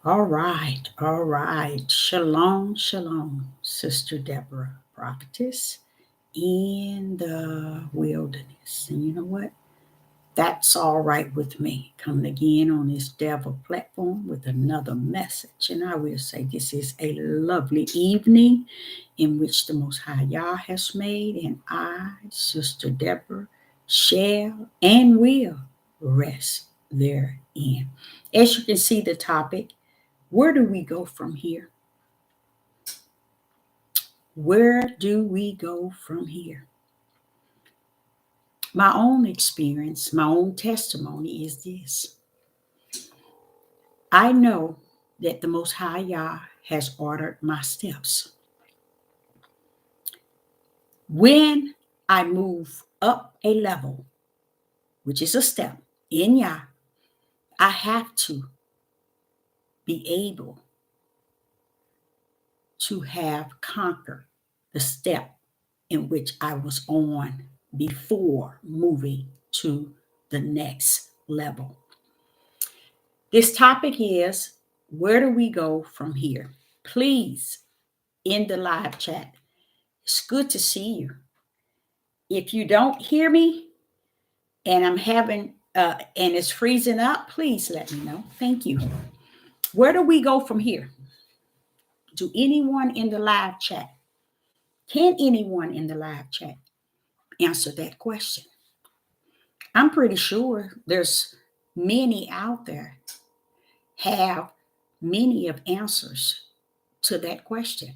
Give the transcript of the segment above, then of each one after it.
All right, all right. Shalom, shalom, Sister Deborah, prophetess in the wilderness. And you know what? That's all right with me. Coming again on this Devil platform with another message. And I will say this is a lovely evening in which the Most High Yah has made, and I, Sister Deborah, shall and will rest therein. As you can see, the topic, where do we go from here? Where do we go from here? My own experience, my own testimony is this. I know that the Most High Yah has ordered my steps. When I move up a level, which is a step in Yah, I have to be able to have conquered the step in which I was on before moving to the next level. This topic is, where do we go from here? Please, in the live chat, it's good to see you. If you don't hear me and I'm having, and it's freezing up, please let me know. Thank you. Where do we go from here? To anyone in the live chat, can anyone in the live chat answer that question? I'm pretty sure there's many out there have many of answers to that question.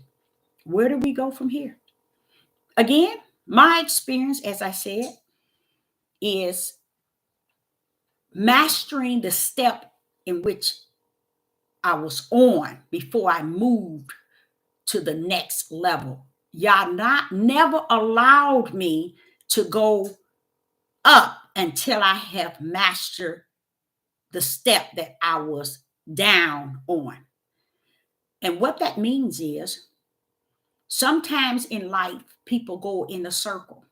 Where do we go from here? Again, my experience, as I said, is mastering the step in which I was on before I moved to the next level. Y'all never allowed me to go up until I have mastered the step that I was down on. And what that means is sometimes in life, people go in a circle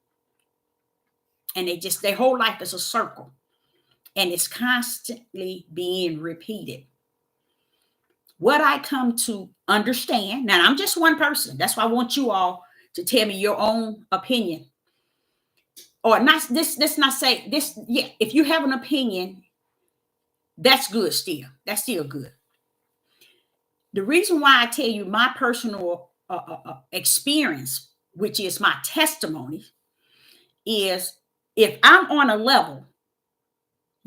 and their whole life is a circle and it's constantly being repeated. What I come to understand, now I'm just one person. That's why I want you all to tell me your own opinion. Or not this, let's not say this. Yeah, if you have an opinion, that's good still. That's still good. The reason why I tell you my personal experience, which is my testimony, is if I'm on a level,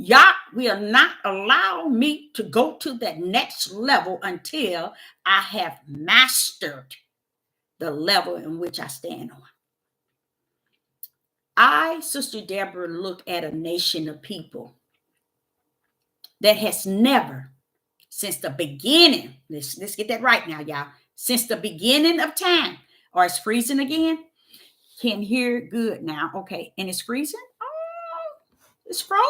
Yah will not allow me to go to that next level until I have mastered the level in which I stand on. I, Sister Deborah, look at a nation of people that has never, since the beginning, let's get that right now, y'all. Since the beginning of time, or it's freezing again. Can hear good now. Okay, and it's freezing. Oh, it's frozen.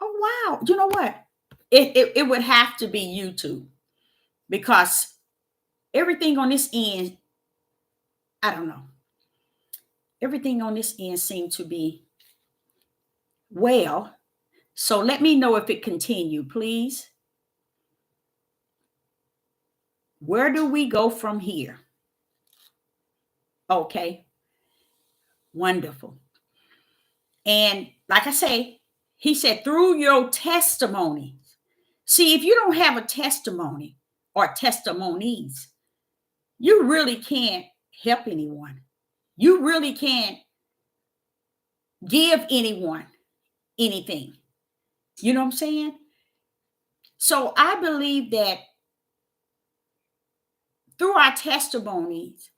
Oh wow! You know what? It would have to be YouTube because everything on this end, I don't know. Everything on this end seemed to be well. So let me know if it continue, please. Where do we go from here? Okay, wonderful. And like I say, he said, through your testimony. See, if you don't have a testimony or testimonies, you really can't help anyone. You really can't give anyone anything. You know what I'm saying? So I believe that through our testimonies,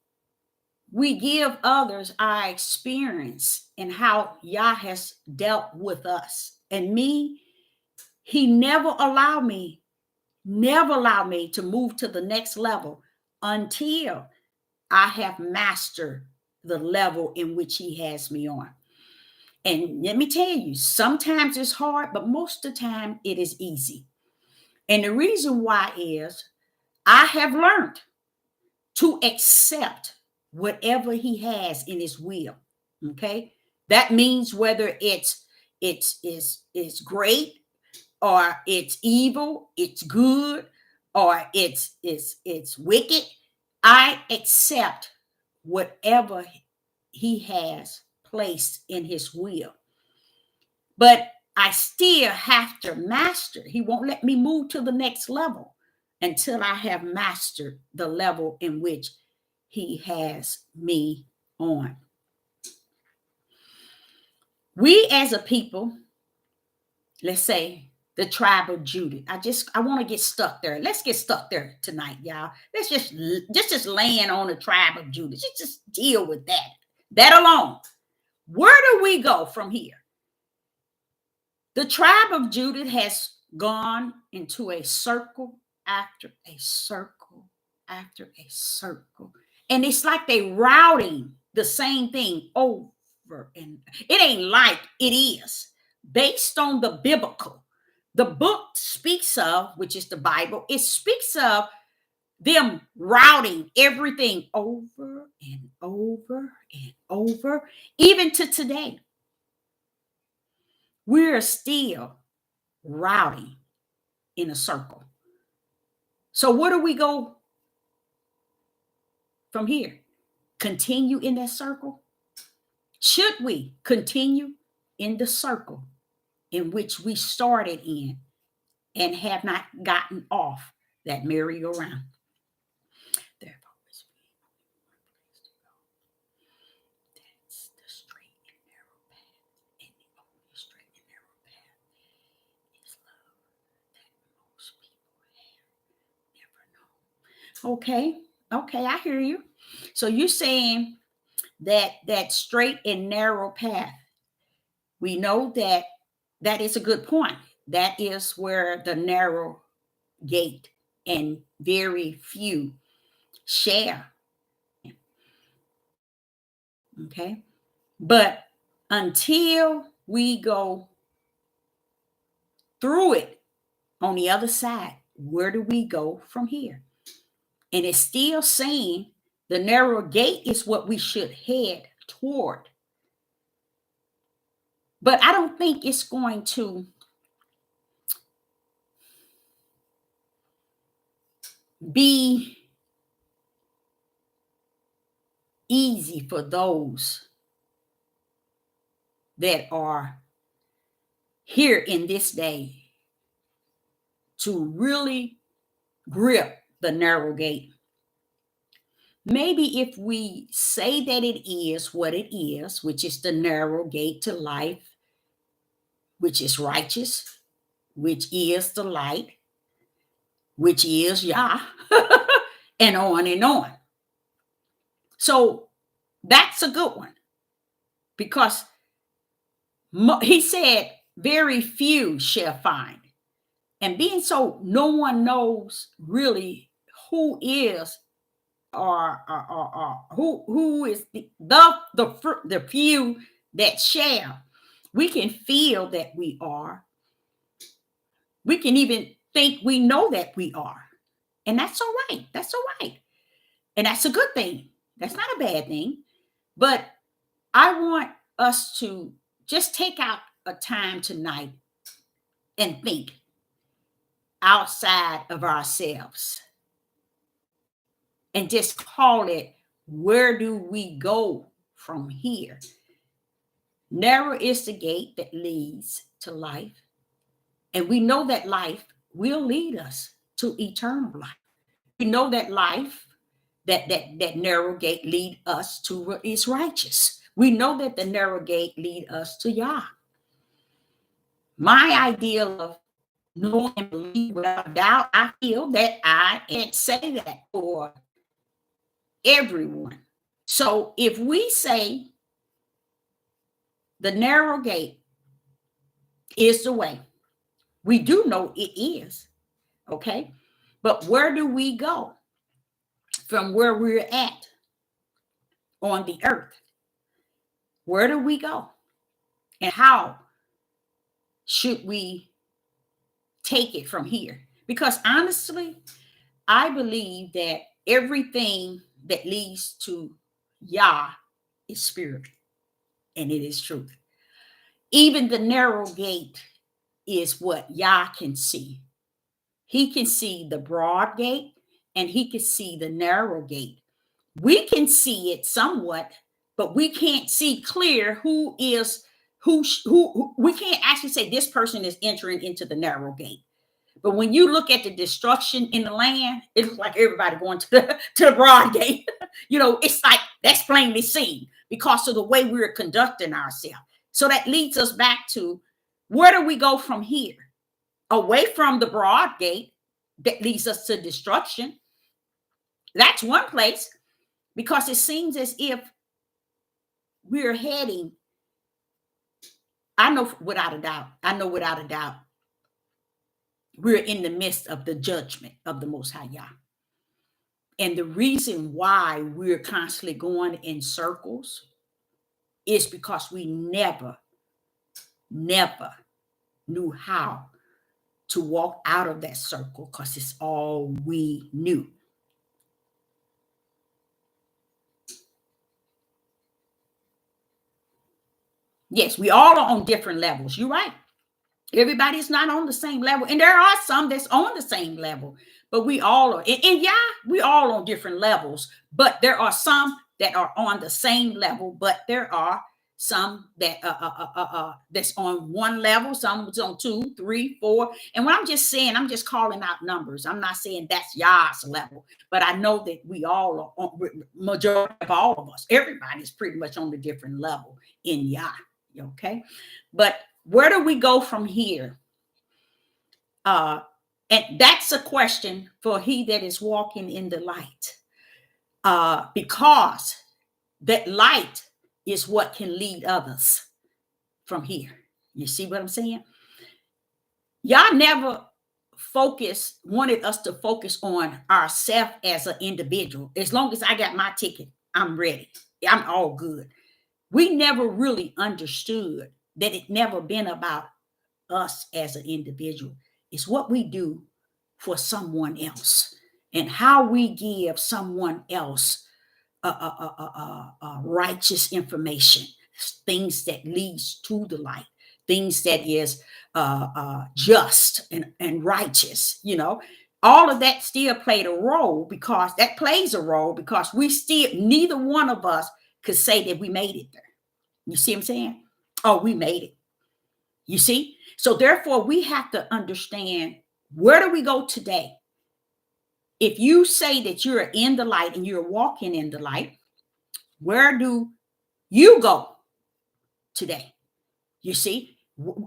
we give others our experience and how Yah has dealt with us. And me, he never allowed me to move to the next level until I have mastered the level in which he has me on. And let me tell you, sometimes it's hard, but most of the time it is easy. And the reason why is I have learned to accept whatever he has in his will. Okay. That means whether it's great or it's evil, it's good, or it's wicked. I accept whatever he has placed in his will. But I still have to master. He won't let me move to the next level until I have mastered the level in which he has me on. We as a people, let's say the tribe of Judah. I want to get stuck there. Let's get stuck there tonight, y'all. Let's just land on the tribe of Judah. Just deal with that. That alone. Where do we go from here? The tribe of Judah has gone into a circle after a circle after a circle. And it's like they routing the same thing over. And it ain't like it is based on the biblical. The book speaks of, which is the Bible, it speaks of them routing everything over and over and over, even to today. We're still routing in a circle. So where do we go from here? Continue in that circle? Should we continue in the circle in which we started in and have not gotten off that merry-go-round? There's always been one place to go. That's the straight and narrow path. And the only straight and narrow path is love that most people have never known. Okay, I hear you. So you're saying that straight and narrow path, we know that is a good point. That is where the narrow gate and very few share. Okay. But until we go through it on the other side, where do we go from here? And it's still saying the narrow gate is what we should head toward. But I don't think it's going to be easy for those that are here in this day to really grip the narrow gate. Maybe if we say that it is what it is, which is the narrow gate to life, which is righteous, which is the light, which is Yah, and on and on. So that's a good one, because he said very few shall find. And being so, no one knows really who is or who is the few that shall. We can feel that we are. We can even think we know that we are. And that's all right. That's all right. And that's a good thing. That's not a bad thing. But I want us to just take out a time tonight and think outside of ourselves and just call it, where do we go from here? Narrow is the gate that leads to life. And we know that life will lead us to eternal life. We know that life, that narrow gate lead us to what is righteous. We know that the narrow gate lead us to Yah. My ideal of knowing and believing without doubt, I feel that I can't say that for everyone. So if we say the narrow gate is the way, we do know it is, okay? But where do we go from where we're at on the earth? Where do we go? And how should we take it from here? Because honestly, I believe that everything that leads to Yah is spirit, and it is truth. Even the narrow gate is what Yah can see. He can see the broad gate and he can see the narrow gate. We can see it somewhat, but we can't see clear who we can't actually say this person is entering into the narrow gate. But when you look at the destruction in the land, it looks like everybody going to the broad gate. It's like that's plainly seen because of the way we're conducting ourselves. So that leads us back to, where do we go from here? Away from the broad gate that leads us to destruction. That's one place, because it seems as if we're heading, I know without a doubt, we're in the midst of the judgment of the Most High Yah. And the reason why we're constantly going in circles is because we never knew how to walk out of that circle, because it's all we knew. Yes, we all are on different levels. You're right. Everybody's not on the same level. And there are some that's on the same level. But we all are. And yeah, we all on different levels. But there are some that are on the same level. But there are some that that's on one level, some on 2, 3, 4. And what I'm just saying, I'm just calling out numbers. I'm not saying that's Yah's level, but I know that we all are on, majority of all of us, everybody's pretty much on the different level in Yah. Okay, but where do we go from here? And that's a question for he that is walking in the light, because that light is what can lead others from here. You see what I'm saying? Y'all never wanted us to focus on ourselves as an individual. As long as I got my ticket, I'm ready. I'm all good. We never really understood that it never been about us as an individual. It's what we do for someone else and how we give someone else righteous information, things that leads to the light, things that is just and righteous. All of that still played a role, because that plays a role, because we still, neither one of us could say that we made it there. You see what I'm saying? Oh, we made it. You see? So therefore, we have to understand, where do we go today? If you say that you're in the light and you're walking in the light, where do you go today? You see?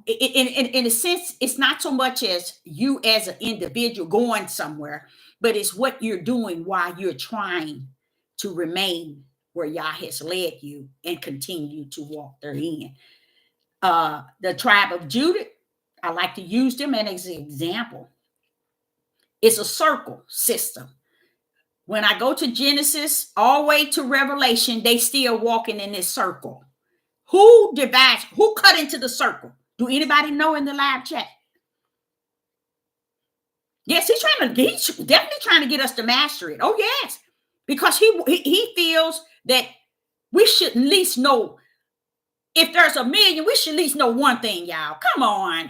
In a sense, it's not so much as you as an individual going somewhere, but it's what you're doing while you're trying to remain where Yah has led you and continue to walk therein. The tribe of Judah, I like to use them as an example. It's a circle system. When I go to Genesis all the way to Revelation, they still walking in this circle. Who divides? Who cut into the circle? Do anybody know in the live chat? Yes, he's definitely trying to get us to master it. Oh, yes. Because he feels that we should at least know, if there's a million, we should at least know one thing, y'all. Come on.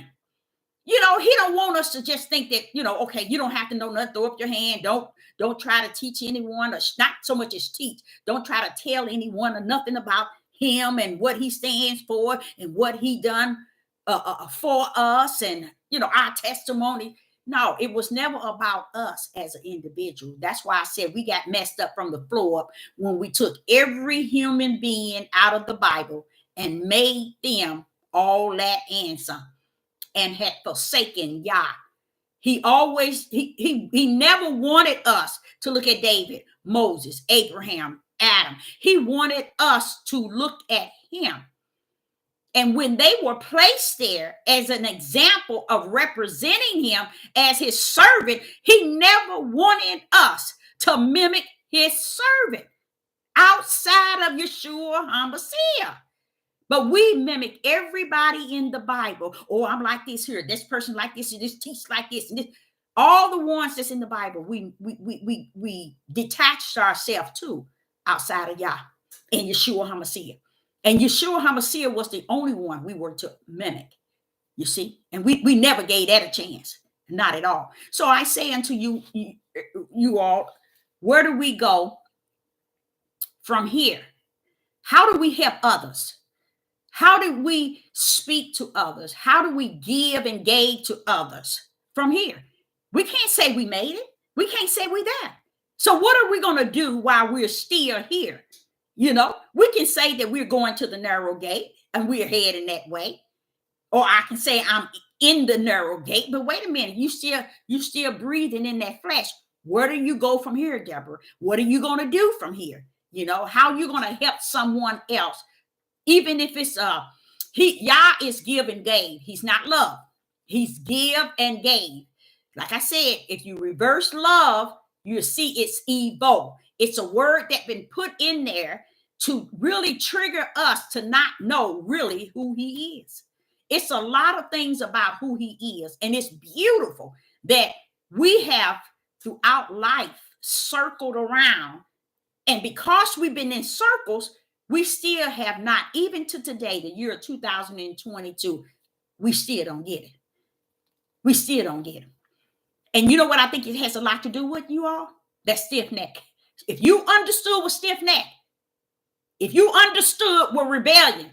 He don't want us to just think that, okay, you don't have to know nothing. Throw up your hand. Don't try to teach anyone, or not so much as teach. Don't try to tell anyone or nothing about him and what he stands for and what he done for us and, our testimony. No, it was never about us as an individual. That's why I said we got messed up from the floor up when we took every human being out of the Bible and made them all that and some, and had forsaken Yah. He never wanted us to look at David, Moses, Abraham, Adam. He wanted us to look at him. And when they were placed there as an example of representing him as his servant, he never wanted us to mimic his servant outside of Yeshua HaMashiach. But we mimic everybody in the Bible. Oh, I'm like this here. This person like this, and this teach like this, and this. All the ones that's in the Bible, we detached ourselves to outside of Yah and Yeshua HaMashiach. And Yeshua HaMashiach was the only one we were to mimic. You see, and we never gave that a chance, not at all. So I say unto you all, where do we go from here? How do we help others? How do we speak to others? How do we give and gauge to others from here? We can't say we made it. We can't say we there. So what are we going to do while we're still here? You know, we can say that we're going to the narrow gate and we're heading that way. Or I can say I'm in the narrow gate, but wait a minute, you still breathing in that flesh. Where do you go from here, Deborah? What are you going to do from here? You know, how are you going to help someone else? Even if it's Yah is give and gave. He's not love. He's give and gave. Like I said, if you reverse love, you see it's evil. It's a word that's been put in there to really trigger us to not know really who he is. It's a lot of things about who he is. And it's beautiful that we have throughout life circled around. And because we've been in circles, we still have not, even to today, the year 2022, we still don't get it. We still don't get it. And you know what I think it has a lot to do with, you all? That stiff neck. If you understood what stiff neck, if you understood what rebellion,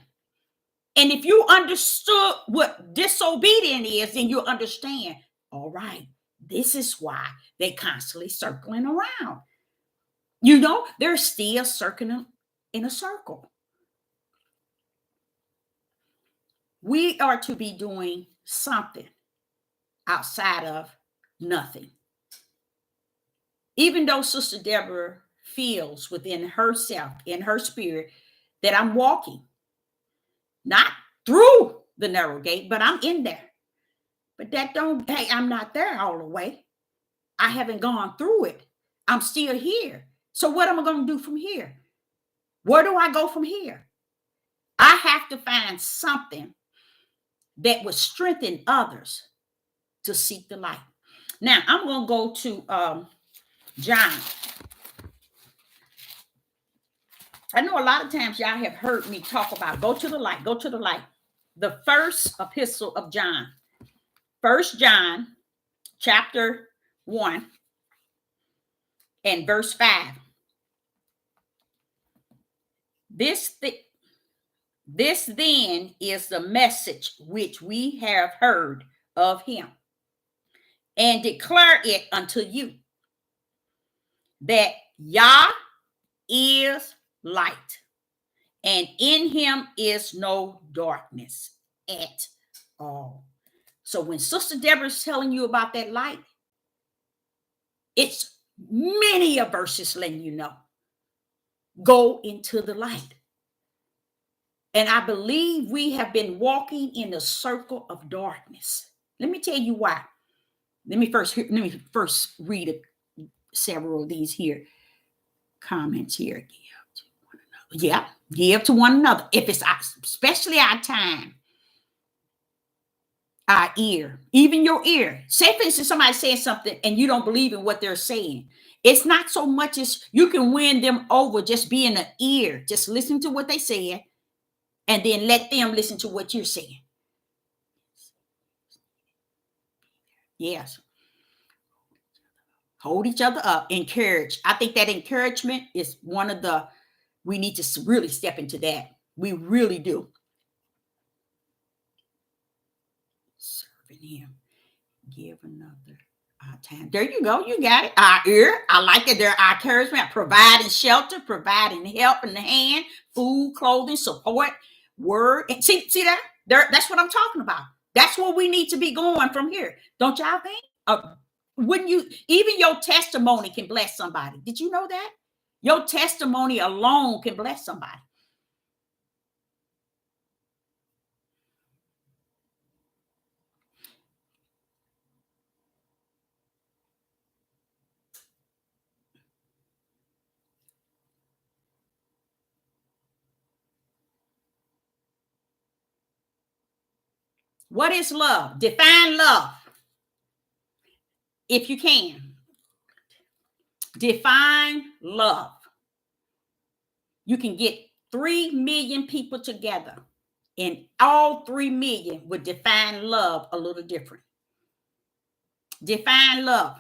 and if you understood what disobedience is, then you'll understand, all right, this is why they're constantly circling around. You know, they're still circling in a circle. We are to be doing something outside of nothing. Even though Sister Deborah feels within herself, in her spirit, that I'm walking, not through the narrow gate, but I'm in there. But that don't, hey, I'm not there all the way. I haven't gone through it. I'm still here. So what am I going to do from here? Where do I go from here? I have to find something that would strengthen others to seek the light. Now, I'm going to go to John. I know a lot of times y'all have heard me talk about go to the light, go to the light. The first epistle of John, 1 John chapter 1 and verse 5. This then is the message which we have heard of him and declare it unto you, that Yah is light, and in him is no darkness at all. So when Sister Deborah is telling you about that light, it's many of verses letting you know, go into the light. And I believe we have been walking in a circle of darkness. Let me tell you why. Let me first read several of these here comments here. Give to one another. If it's especially our time, our ear, even your ear. Say, for instance, somebody says something and you don't believe in what they're saying. It's not so much as you can win them over just being an ear. Just listen to what they say and then let them listen to what you're saying. Yes. Hold each other up. Encourage. I think that encouragement is one of the, we need to really step into that. We really do. Serving him. Give another time. There you go. You got it. Our ear. I like it. There are encouragement. Providing shelter. Providing help in the hand. Food, clothing, support, word. And see that? That's what I'm talking about. That's where we need to be going from here. Don't y'all think? Wouldn't you, even your testimony can bless somebody. Did you know that? Your testimony alone can bless somebody. What is love? Define love. If you can. Define love. You can get 3 million people together And all 3 million would define love a little different. Define love.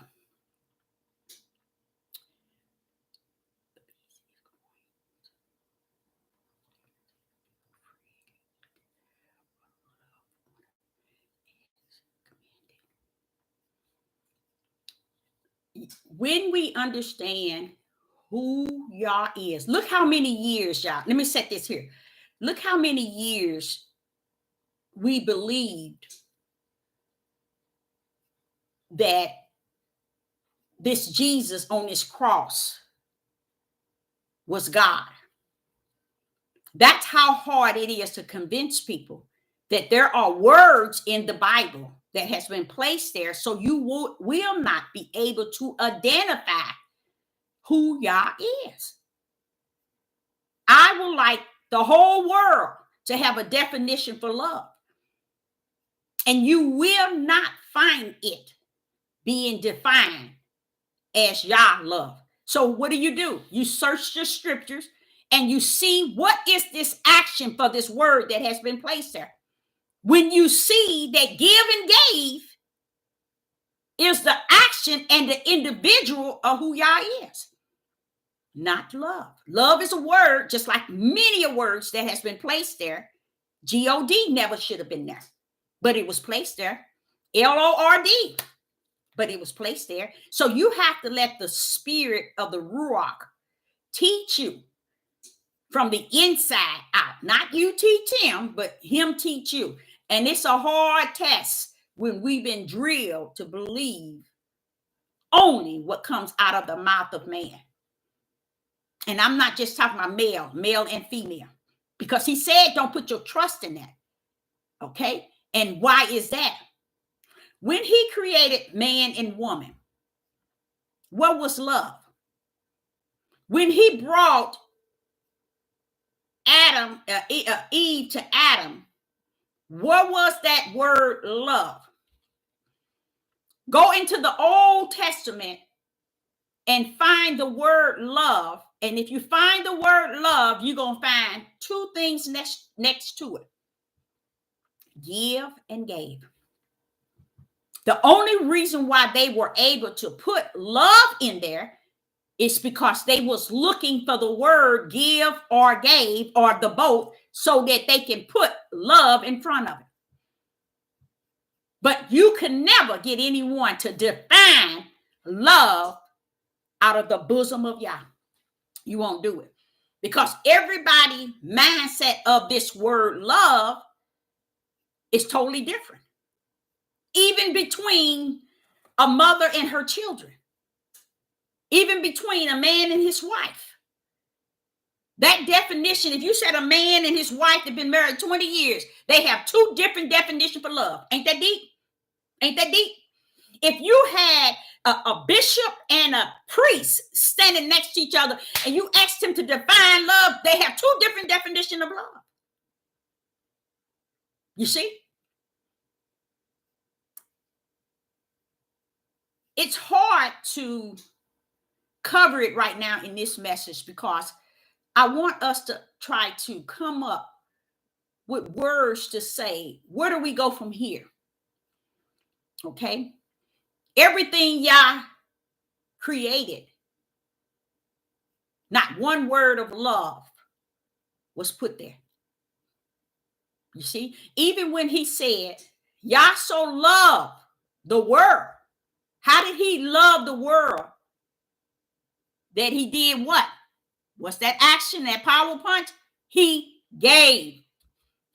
When we understand who Yah is, look how many years, y'all. Let me set this here. Look how many years we believed that this Jesus on this cross was God. That's how hard it is to convince people that there are words in the Bible that has been placed there so you will not be able to identify who Yah is. I would like the whole world to have a definition for love. And you will not find it being defined as Yah love. So what do? You search the scriptures and you see what is this action for this word that has been placed there. When you see that give and gave is the action and the individual of who Yah is, not love. Love is a word, just like many of words that has been placed there. G-O-D never should have been there, but it was placed there. L-O-R-D, but it was placed there. So you have to let the spirit of the Ruach teach you from the inside out. Not you teach him, but him teach you. And it's a hard test when we've been drilled to believe only what comes out of the mouth of man. And I'm not just talking about male and female, because he said don't put your trust in that. Okay? And why is that? When he created man and woman, what was love? When he brought Eve to Adam, what was that word love? Go into the Old Testament and find the word love. And if you find the word love, you're going to find 2 things next to it. Give and gave. The only reason why they were able to put love in there is because they was looking for the word give or gave or the both so that they can put love in front of it. But you can never get anyone to define love out of the bosom of Yah. You won't do it. Because everybody's mindset of this word love is totally different. Even between a mother and her children. Even between a man and his wife. That definition, if you said a man and his wife have been married 20 years, they have 2 different definitions for love. Ain't that deep? Ain't that deep? If you had a bishop and a priest standing next to each other and you asked them to define love, they have 2 different definitions of love. You see? It's hard to cover it right now in this message because I want us to try to come up with words to say, where do we go from here? Okay? Everything Yah created, not one word of love was put there. You see? Even when he said, Yah so loved the world. How did he love the world? That he did what? What's that action, that power punch? He gave.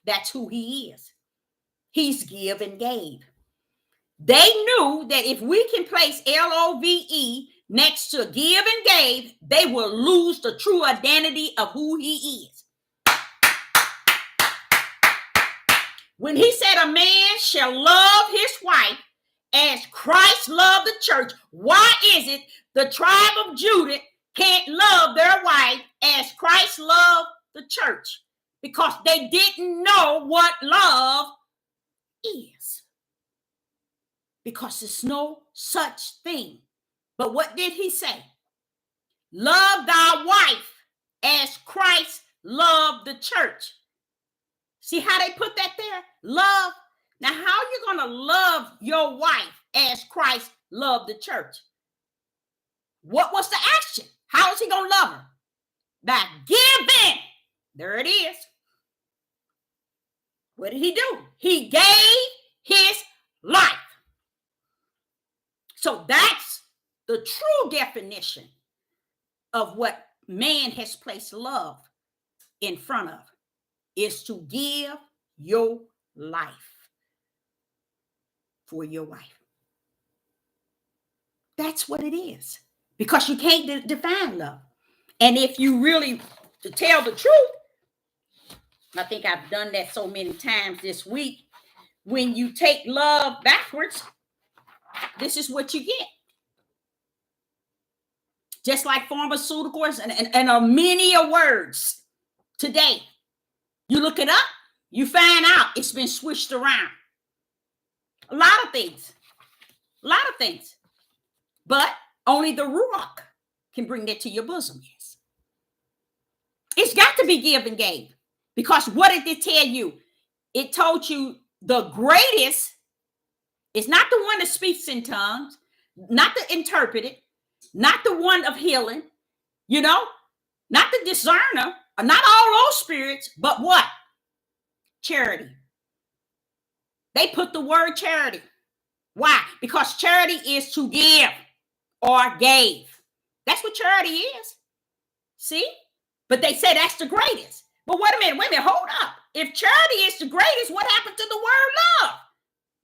That's who he is. He's give and gave. They knew that if we can place L-O-V-E next to give and gave, they will lose the true identity of who he is. When he said a man shall love his wife as Christ loved the church, why is it the tribe of Judah can't love their wife as Christ loved the church? Because they didn't know what love is. Because there's no such thing. But what did he say? Love thy wife as Christ loved the church. See how they put that there? Love. Now, how are you going to love your wife as Christ loved the church? What was the action? How is he going to love her? By giving. There it is. What did he do? He gave his life. So that's the true definition of what man has placed love in front of, is to give your life for your wife. That's what it is. Because you can't define love. And if you really, to tell the truth, I think I've done that so many times this week, when you take love backwards, this is what you get. Just like pharmaceuticals and many words today. You look it up, you find out it's been switched around. A lot of things. But only the Ruach can bring that to your bosom. Yes. It's got to be give and gave. Because what did it tell you? It told you the greatest is not the one that speaks in tongues, not the interpreted, not the one of healing, not the discerner, not all those spirits, but what? Charity. They put the word charity. Why? Because charity is to give or gave. That's what charity is. See? But they say that's the greatest. But wait a minute, hold up. If charity is the greatest, what happened to the word love?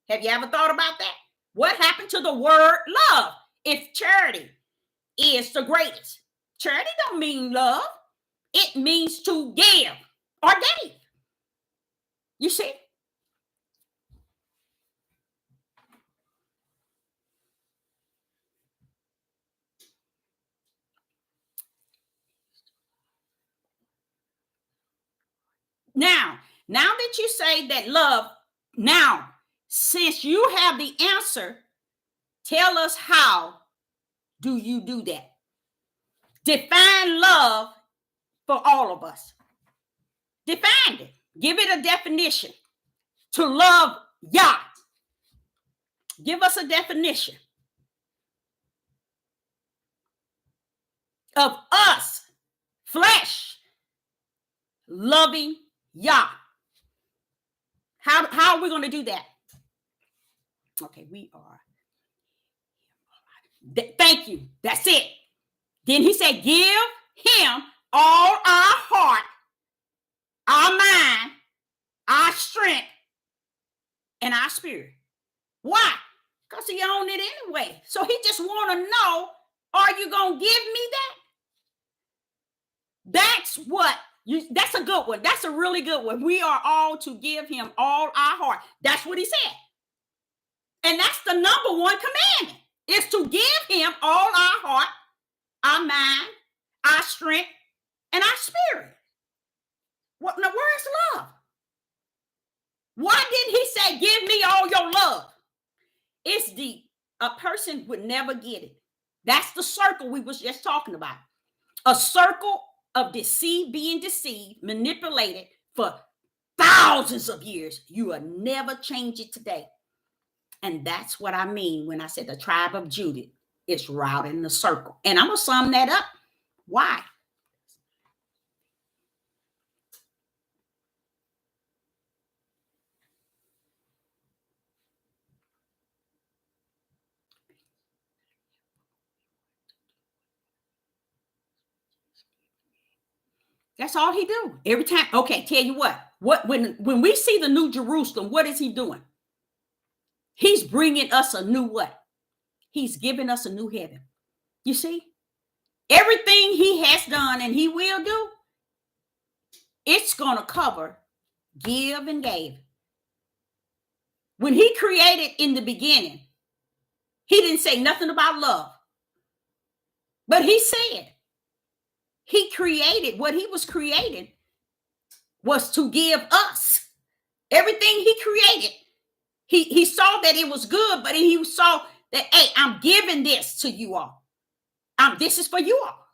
Have you ever thought about that? What happened to the word love if charity is the greatest? Charity don't mean love. It means to give or gave. You see? Now that you say that love, now, since you have the answer, tell us how do you do that? Define love for all of us. Define it. Give it a definition. To love Yah. Give us a definition of us, flesh, loving Yah. How are we going to do that? Okay, we are. Thank you. That's it. Then he said, give him all our heart, our mind, our strength, and our spirit. Why? Because he owned it anyway. So he just want to know, are you going to give me that? That's a good one. That's a really good one. We are all to give him all our heart. That's what he said. And that's the number one commandment, is to give him all our heart, our mind, our strength, and our spirit. Now, where's love? Why didn't he say, give me all your love? It's deep. A person would never get it. That's the circle we was just talking about. A circle of being deceived, manipulated for thousands of years. You will never change it today. And that's what I mean when I said the tribe of Judah is routing the circle. And I'm going to sum that up. Why? That's all he do. Every time. Okay, tell you what when we see the new Jerusalem, what is he doing? He's bringing us a new what? He's giving us a new heaven. You see? Everything he has done and he will do, it's going to cover give and gave. When he created in the beginning, he didn't say nothing about love. But he said he created, what he was creating was to give us. Everything he created, he saw that it was good, but he saw that, hey, I'm giving this to you all. This is for you all.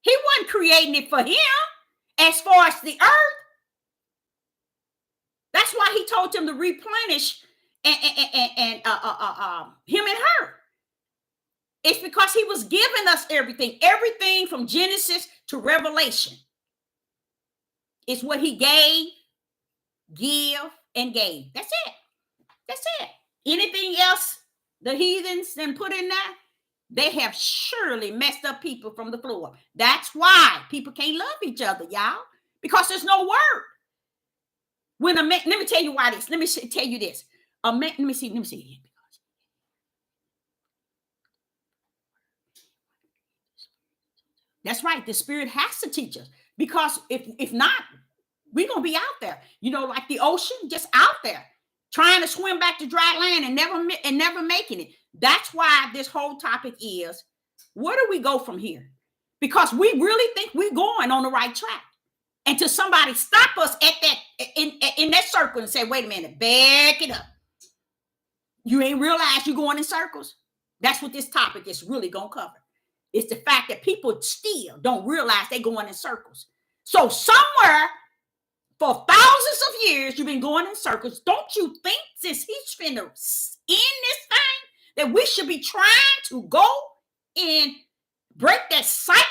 He wasn't creating it for him as far as the earth. That's why he told them to replenish and him and her. It's because he was giving us everything from Genesis to Revelation. It's what he gave, give, and gave. That's it. That's it. Anything else the heathens then put in there, they have surely messed up people from the floor. That's why people can't love each other, y'all, because there's no word. When a man, let me tell you why this. Let me tell you this. A man, let me see. That's right. The Spirit has to teach us, because if not, we're gonna be out there, like the ocean, just out there trying to swim back to dry land and never making it. That's why this whole topic is, where do we go from here? Because we really think we're going on the right track. Until somebody stop us at that in that circle and say, wait a minute, back it up. You ain't realize you're going in circles? That's what this topic is really gonna cover. It's the fact that people still don't realize they're going in circles. So somewhere for thousands of years, you've been going in circles. Don't you think, since he's finna end this thing, that we should be trying to go and break that cycle?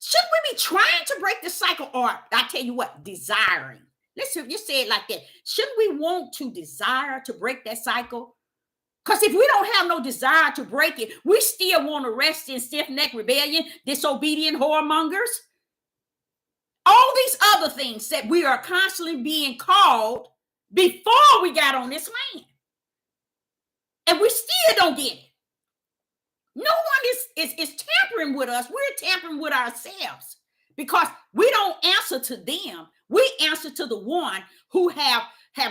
Should we be trying to break the cycle, or I tell you what, desiring? Listen, if you say it like that, should we want to desire to break that cycle? Because if we don't have no desire to break it, we still want to rest in stiff-necked rebellion, disobedient whoremongers, all these other things that we are constantly being called before we got on this land. And we still don't get it. No one is tampering with us. We're tampering with ourselves, because we don't answer to them. We answer to the one who have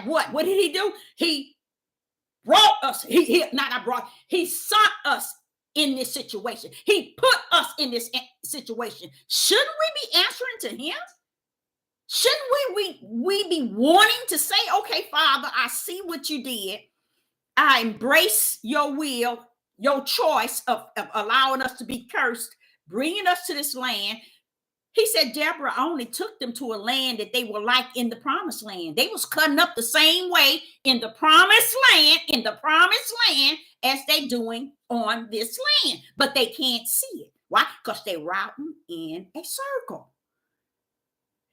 what? What did he do? He brought us. He sought us in this situation. He put us in this situation. Shouldn't we be answering to him? Shouldn't we be wanting to say, okay, Father, I see what you did. I embrace your will, your choice of allowing us to be cursed, bringing us to this land. He said, Deborah only took them to a land that they were like in the promised land. They was cutting up the same way in the promised land, as they doing on this land. But they can't see it. Why? Because they're routing in a circle.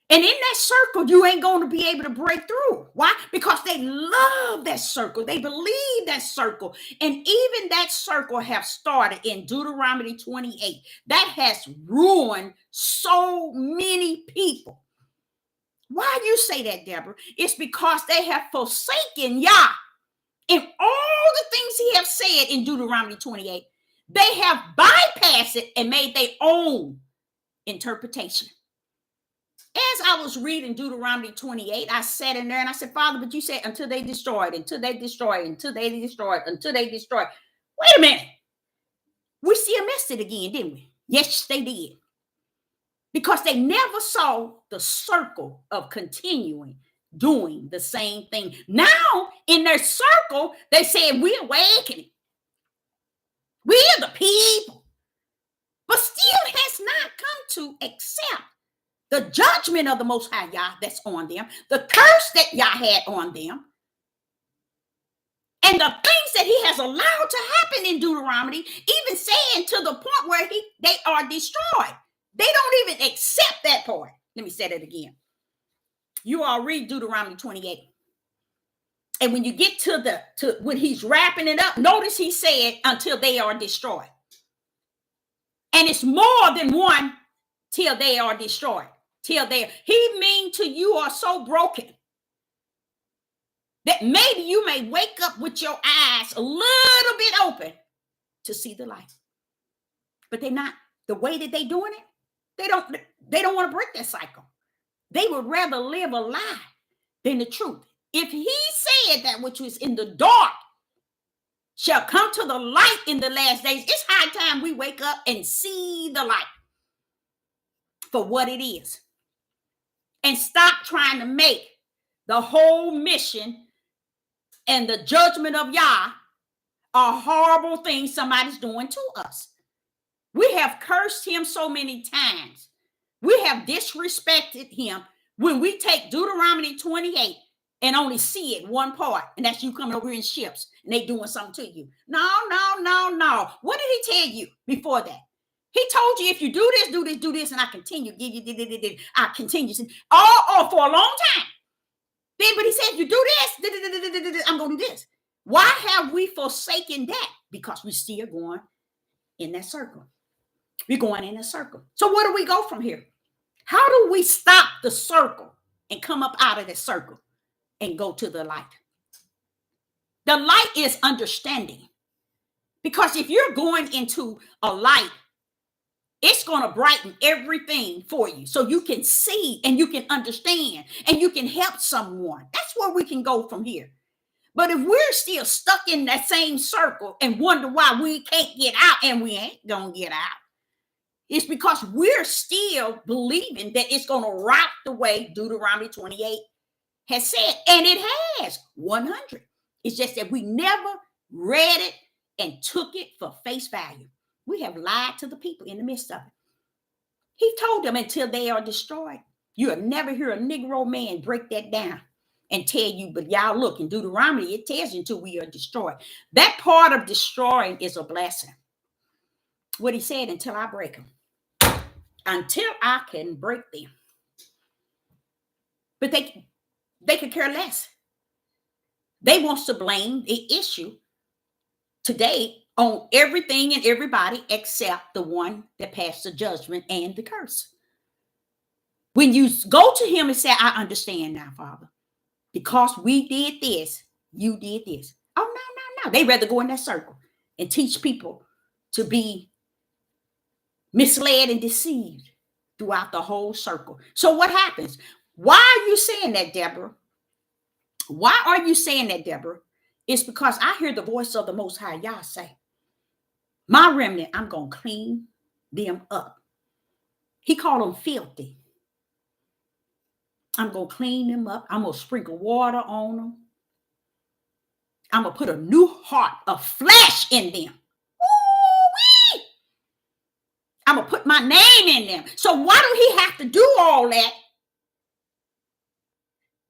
And in that circle, you ain't going to be able to break through. Why? Because they love that circle. They believe that circle. And even that circle have started in Deuteronomy 28. That has ruined so many people. Why you say that, Deborah? It's because they have forsaken Yah. In all the things he have said in Deuteronomy 28, they have bypassed it and made their own interpretation. As I was reading Deuteronomy 28, I sat in there and I said, Father, but you said until they destroy it, until they destroy it, until they destroy it, until they destroy it. Wait a minute. We still missed it again, didn't we? Yes, they did. Because they never saw the circle of continuing doing the same thing. Now, in their circle, they said, we're awakening. We're the people. But still has not come to accept the judgment of the Most High Yah that's on them, the curse that Yah had on them, and the things that he has allowed to happen in Deuteronomy, even saying to the point where they are destroyed. They don't even accept that part. Let me say that again. You all read Deuteronomy 28. And when you get to when he's wrapping it up, notice he said until they are destroyed. And it's more than one till they are destroyed. He mean to you are so broken that maybe you may wake up with your eyes a little bit open to see the light. But they're not. The way that they doing it, they don't want to break that cycle. They would rather live a lie than the truth. If he said that which was in the dark shall come to the light in the last days, it's high time we wake up and see the light for what it is. And stop trying to make the whole mission and the judgment of Yah a horrible thing somebody's doing to us. We have cursed him so many times. We have disrespected him. When we take Deuteronomy 28 and only see it one part, and that's you coming over here in ships and they doing something to you. No, no, no, no. What did he tell you before that? He told you if you do this, do this, do this, and I continue, give you, I continue, all for a long time. Then, but he said, if you do this, I'm going to do this. Why have we forsaken that? Because we're still going in that circle. We're going in a circle. So where do we go from here? How do we stop the circle and come up out of the circle and go to the light? The light is understanding. Because if you're going into a light, it's going to brighten everything for you so you can see and you can understand and you can help someone. That's where we can go from here. But if we're still stuck in that same circle and wonder why we can't get out, and we ain't going to get out, it's because we're still believing that it's going to route the way Deuteronomy 28 has said. And it has 100. It's just that we never read it and took it for face value. We have lied to the people in the midst of it. He told them until they are destroyed. You'll never hear a Negro man break that down and tell you, but y'all look, in Deuteronomy, it tells you until we are destroyed. That part of destroying is a blessing. What he said, until I break them. Until I can break them. But they could care less. They want to blame the issue today on everything and everybody except the one that passed the judgment and the curse. When you go to him and say, I understand now, Father, because we did this, you did this. Oh, no. They rather go in that circle and teach people to be misled and deceived throughout the whole circle. So what happens? Why are you saying that, Deborah? Why are you saying that, Deborah? It's because I hear the voice of the Most High Yah say, my remnant, I'm going to clean them up. He called them filthy. I'm going to clean them up. I'm going to sprinkle water on them. I'm going to put a new heart of flesh in them. Ooh-wee! I'm going to put my name in them. So why do he have to do all that?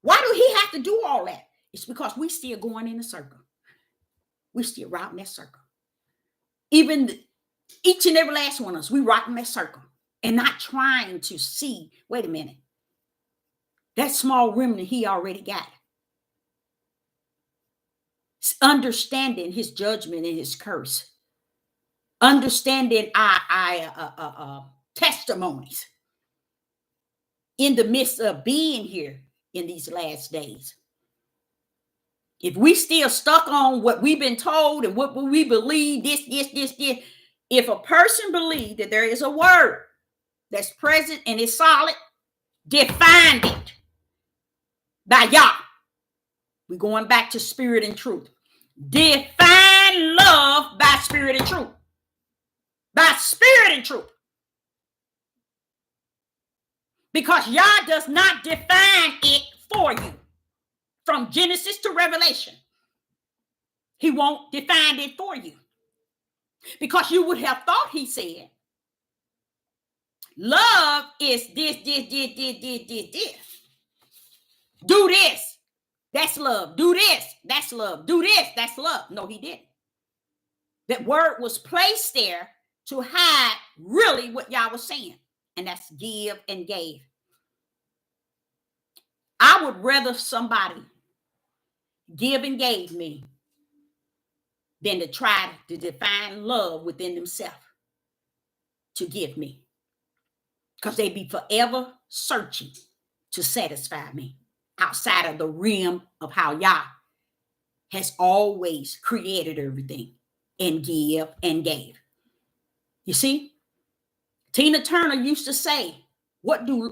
Why do he have to do all that? It's because we still going in a circle. We still routing that circle. Even each and every last one of us, we routing that circle and not trying to see, wait a minute, that small remnant he already got. Understanding his judgment and his curse. Understanding our testimonies in the midst of being here in these last days. If we still stuck on what we've been told and what we believe, this, if a person believes that there is a word that's present and is solid, define it by Yah. We're going back to spirit and truth. Define love by spirit and truth. By spirit and truth. Because Yah does not define it for you. From Genesis to Revelation. He won't define it for you. Because you would have thought he said, love is this. Do this. That's love. Do this. That's love. Do this. That's love. No, he didn't. That word was placed there to hide really what y'all was saying. And that's give and gave. I would rather somebody give and gave me than to try to define love within themselves to give me. Because they be forever searching to satisfy me outside of the realm of how Yah has always created everything and give and gave. You see? Tina Turner used to say,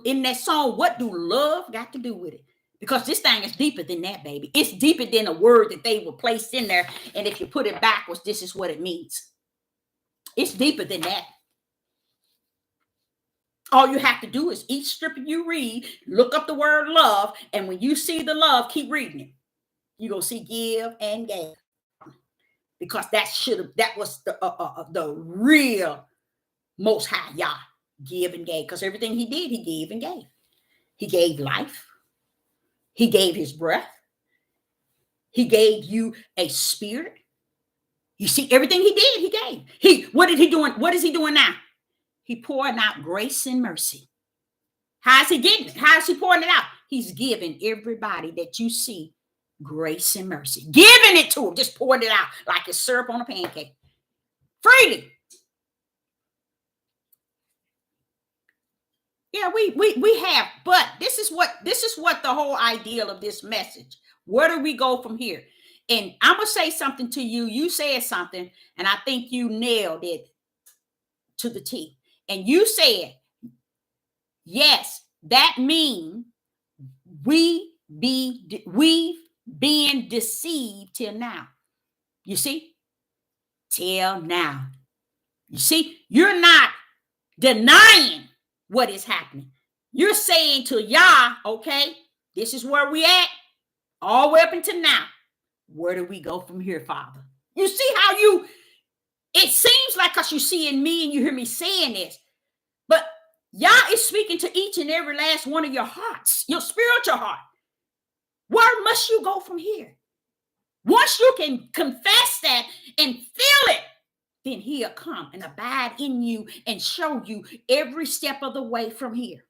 in that song, what do love got to do with it? Because this thing is deeper than that, baby. It's deeper than a word that they were placed in there. And if you put it backwards, this is what it means. It's deeper than that. All you have to do is each strip you read, look up the word love. And when you see the love, keep reading it. You're going to see give and gave. Because that was the real Most High Yah. Give and gave. Because everything he did, he gave and gave. He gave life. He gave his breath. He gave you a spirit. You see, everything he did, he gave. What did he doing? What is he doing now? He pouring out grace and mercy. How is he getting it? How is he pouring it out? He's giving everybody that you see grace and mercy. Giving it to them. Just pouring it out like it's syrup on a pancake. Freely. Yeah, we have, but this is what the whole ideal of this message. Where do we go from here? And I'm gonna say something to you. You said something, and I think you nailed it to the T. And you said, yes, that means we've been deceived till now. You see? Till now. You see, you're not denying what is happening. You're saying to Yah, okay, this is where we at, all the way up until now. Where do we go from here, Father? You see how it seems like because you see in me and you hear me saying this, but Yah is speaking to each and every last one of your hearts, your spiritual heart. Where must you go from here? Once you can confess that and feel it, then he'll come and abide in you and show you every step of the way from here.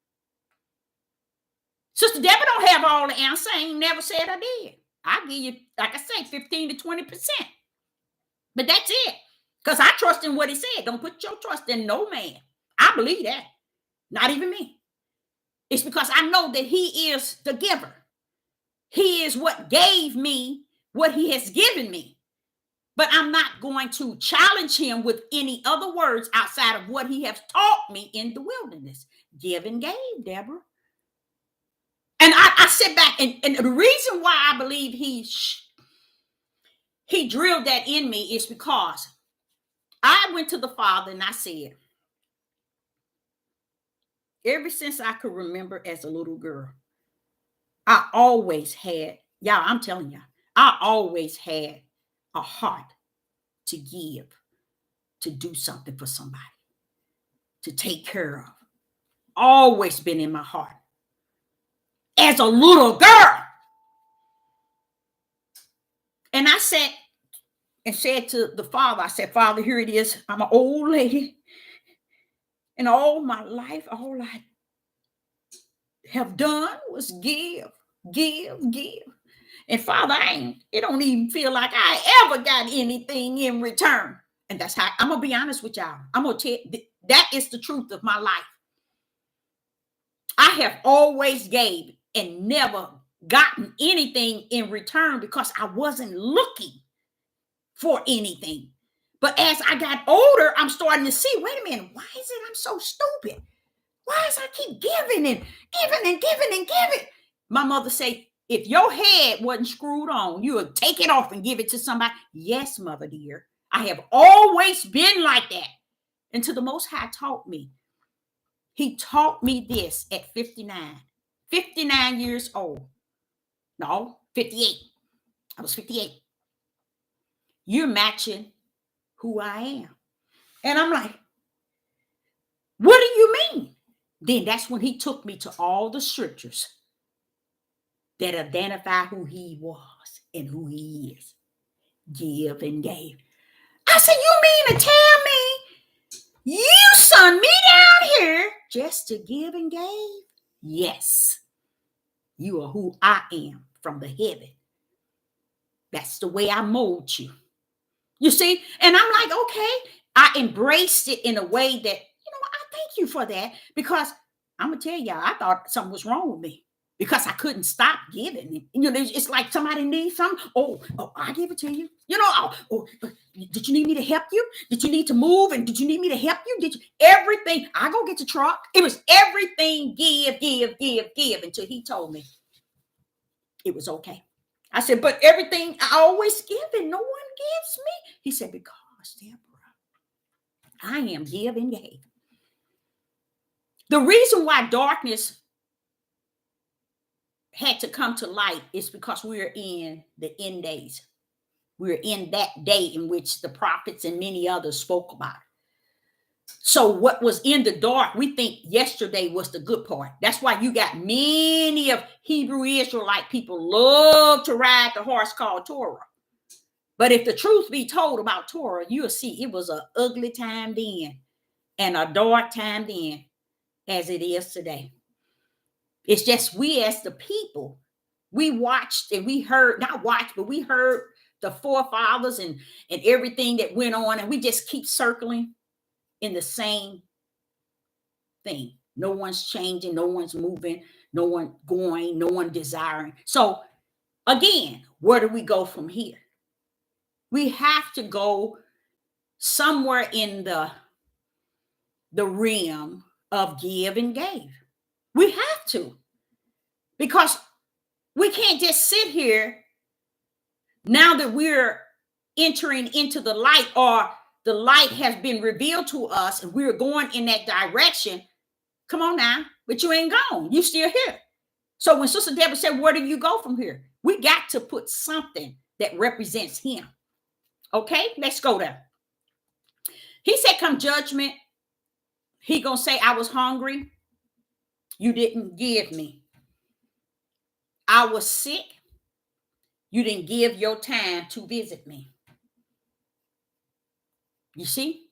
Sister Deborah don't have all the answers. I ain't never said I did. I give you, like I say, 15 to 20%. But that's it. Because I trust in what he said. Don't put your trust in no man. I believe that. Not even me. It's because I know that he is the giver. He is what gave me what he has given me. But I'm not going to challenge him with any other words outside of what he has taught me in the wilderness. Give and gave, Deborah. And I sit back, and the reason why I believe he drilled that in me is because I went to the Father and I said, ever since I could remember as a little girl, I always had, y'all, I'm telling y'all, I always had a heart to give, to do something for somebody, to take care of. Always been in my heart. As a little girl. And I sat and said to the Father, I said, Father, here it is. I'm an old lady. And all my life, all I have done was give. And Father, it don't even feel like I ever got anything in return. And that's how, I'm going to be honest with y'all. I'm going to tell you, that is the truth of my life. I have always gave and never gotten anything in return because I wasn't looking for anything. But as I got older, I'm starting to see, wait a minute, why is it I'm so stupid? Why is I keep giving and giving? My mother said, if your head wasn't screwed on, you would take it off and give it to somebody. Yes, mother dear. I have always been like that until the Most High taught me. He taught me this at 59 years old. No, 58. I was 58. You're matching who I am. And I'm like, what do you mean? Then that's when he took me to all the scriptures that identify who he was and who he is. Give and gave. I said, you mean to tell me you sent me down here just to give and gave? Yes. You are who I am from the heaven. That's the way I mold you. You see? And I'm like, okay. I embraced it in a way that, I thank you for that, because I'm going to tell y'all, I thought something was wrong with me because I couldn't stop giving. It's like somebody needs something. Oh, I give it to you. Did you need me to help you? Did you need to move? And did you need me to help you? Did you? Everything. I go get the truck. It was everything give until he told me it was okay. I said, but everything I always give and no one gives me. He said, because, Deborah, I am give and gave. The reason why darkness had to come to light is because we're in the end days. We're in that day in which the prophets and many others spoke about. So what was in the dark, we think yesterday was the good part. That's why you got many of Hebrew Israelite people love to ride the horse called Torah. But if the truth be told about Torah, you'll see it was an ugly time then and a dark time then as it is today. It's just we as the people, we watched and we heard, not watched, but we heard the forefathers and everything that went on, and we just keep circling in the same thing. No one's changing, no one's moving, no one going, no one desiring. So again, where do we go from here? We have to go somewhere in the realm of give and gave. We have to, because we can't just sit here now that we're entering into the light, or the light has been revealed to us and we're going in that direction. Come on now, but you ain't gone. You still here. So when Sister Deborah said, where do you go from here? We got to put something that represents him. Okay, let's go there. He said, come judgment, he gonna say, I was hungry, you didn't give me. I was sick, you didn't give your time to visit me. You see?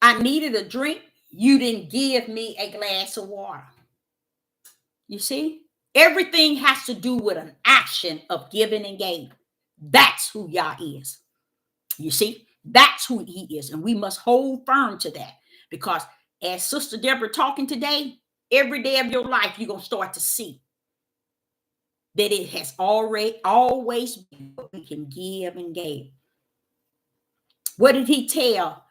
I needed a drink, you didn't give me a glass of water. You see? Everything has to do with an action of giving and gave. That's who Yah is. You see? That's who he is. And we must hold firm to that, because as Sister Deborah talking today, every day of your life, you're going to start to see that it has always been what we can give and give. What did he tell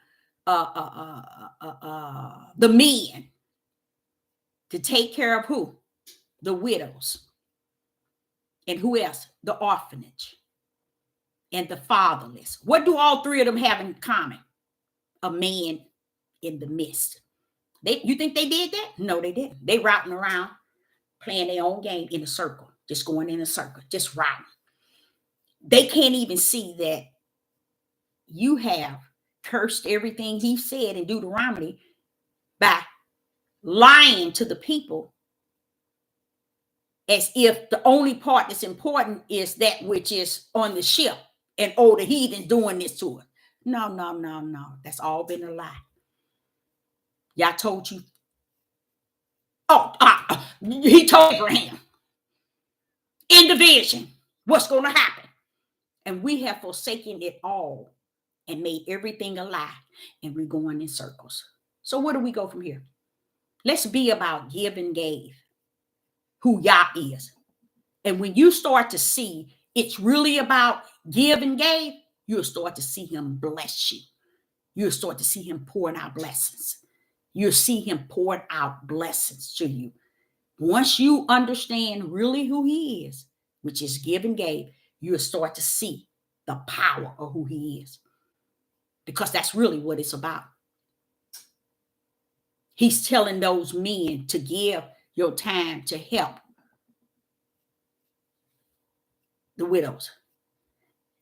the men? To take care of who? The widows. And who else? The orphanage. And the fatherless. What do all three of them have in common? A man in the midst. You think they did that? No, they didn't. They routing around, playing their own game in a circle, just going in a circle, just routing. They can't even see that you have cursed everything he said in Deuteronomy by lying to the people, as if the only part that's important is that which is on the ship, and the heathen's doing this to it. No. That's all been a lie. Yah told you. He told Abraham in the vision what's going to happen. And we have forsaken it all and made everything a lie. And we're going in circles. So where do we go from here? Let's be about give and gave, who Yah is. And when you start to see it's really about give and gave, you'll start to see him bless you. You'll start to see him pouring out blessings. You'll see him pouring out blessings to you. Once you understand really who he is, which is give and gave, you'll start to see the power of who he is. Because that's really what it's about. He's telling those men to give your time to help the widows.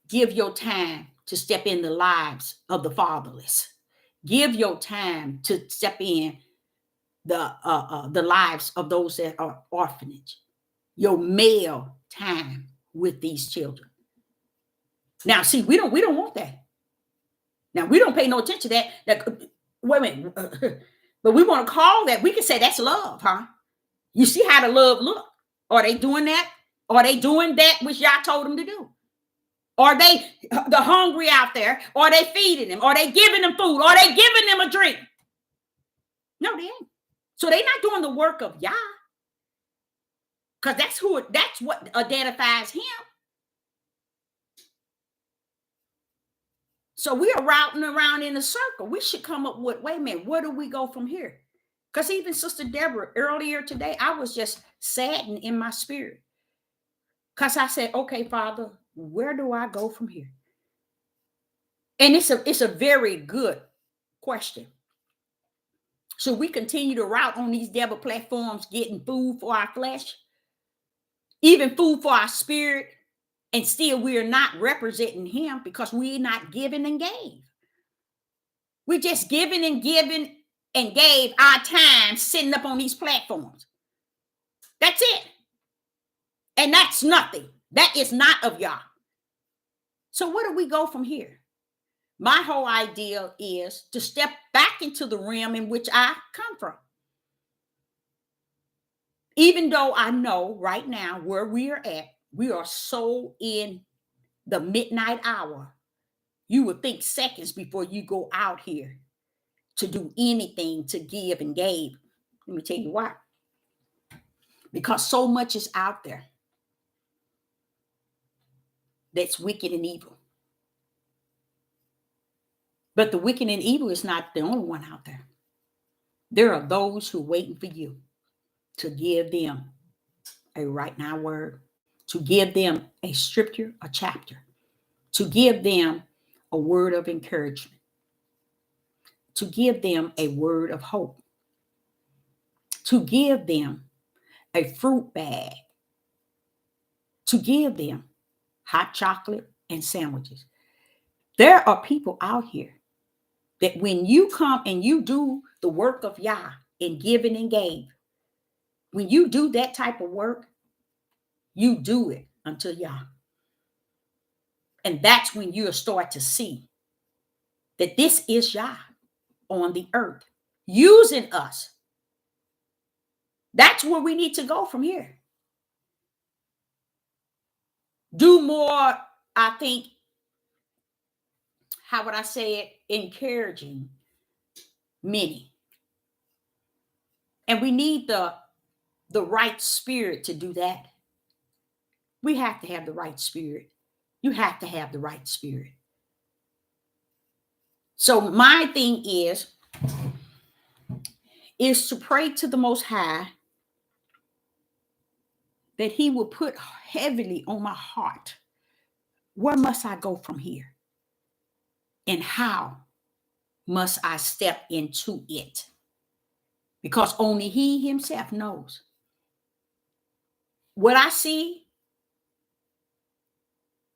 Give your time to step in the lives of the fatherless. Give your time to step in the lives of those that are orphanage. Your male time with these children. Now, see, we don't want that. Now, we don't pay no attention to that. Wait a minute. But we want to call that. We can say that's love, huh? You see how the love look? Are they doing that? Are they doing that which Yah told them to do? Are they the hungry out there? Are they feeding them? Are they giving them food? Are they giving them a drink? No, they ain't. So they're not doing the work of Yah. Because that's what identifies him. So we are routing around in a circle. We should come up with, wait a minute, where do we go from here? Because even Sister Deborah, earlier today, I was just saddened in my spirit. Because I said, okay, Father, where do I go from here? And it's a very good question. Should we continue to route on these devil platforms, getting food for our flesh, even food for our spirit, and still we are not representing him because we're not giving and gave? We just giving and gave our time sitting up on these platforms. That's it. And that's nothing. That is not of Yah. So where do we go from here? My whole idea is to step back into the realm in which I come from. Even though I know right now where we are at, we are so in the midnight hour. You would think seconds before you go out here to do anything to give and gave. Let me tell you why. Because so much is out there that's wicked and evil. But the wicked and evil is not the only one out there. There are those who are waiting for you to give them a right now word, to give them a scripture, a chapter, to give them a word of encouragement, to give them a word of hope, to give them a fruit bag, to give them hot chocolate and sandwiches. There are people out here that when you come and you do the work of Yah in giving and gave, when you do that type of work, you do it unto Yah. And that's when you'll start to see that this is Yah on the earth, using us. That's where we need to go from here. Do more, I think, how would I say it? Encouraging many. And we need the right spirit to do that. We have to have the right spirit. You have to have the right spirit. So my thing is to pray to the Most High that He will put heavily on my heart. Where must I go from here? And how must I step into it? Because only He Himself knows. What I see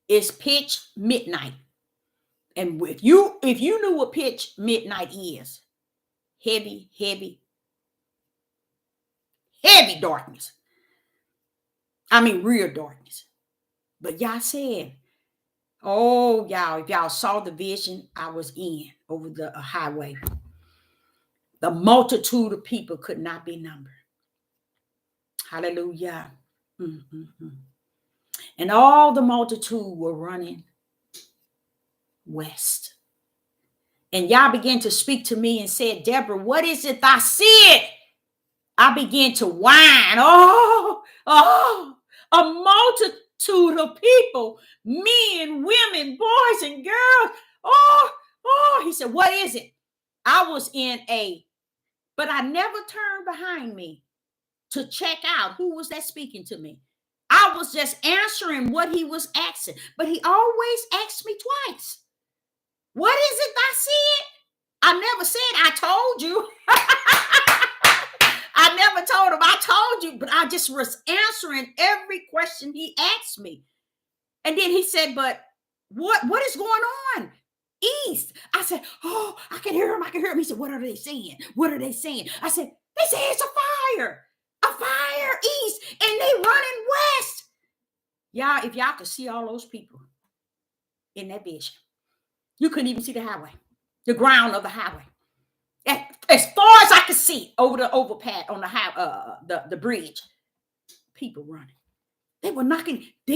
is pitch midnight. And if you knew what pitch midnight is, heavy darkness. I mean, real darkness. But Yah said, oh, y'all, if y'all saw the vision I was in over the highway, the multitude of people could not be numbered. Hallelujah. Mm-hmm. And all the multitude were running west. And Yah began to speak to me and said, Deborah, what is it I see? I began to whine. A multitude of people, men, women, boys, and girls. He said, what is it? I was but I never turned behind me to check out who was that speaking to me. I was just answering what he was asking, but he always asked me twice. What is it I said? I never said I told you. I never told him I told you, but I just was answering every question he asked me. And then he said, but what is going on? East. I said, oh, I can hear him. He said, what are they saying? I said, they say it's a fire east, and they running west. Y'all, if y'all could see all those people in that vision, you couldn't even see the highway, the ground of the highway. As far as I could see over the overpass on the bridge, people running. They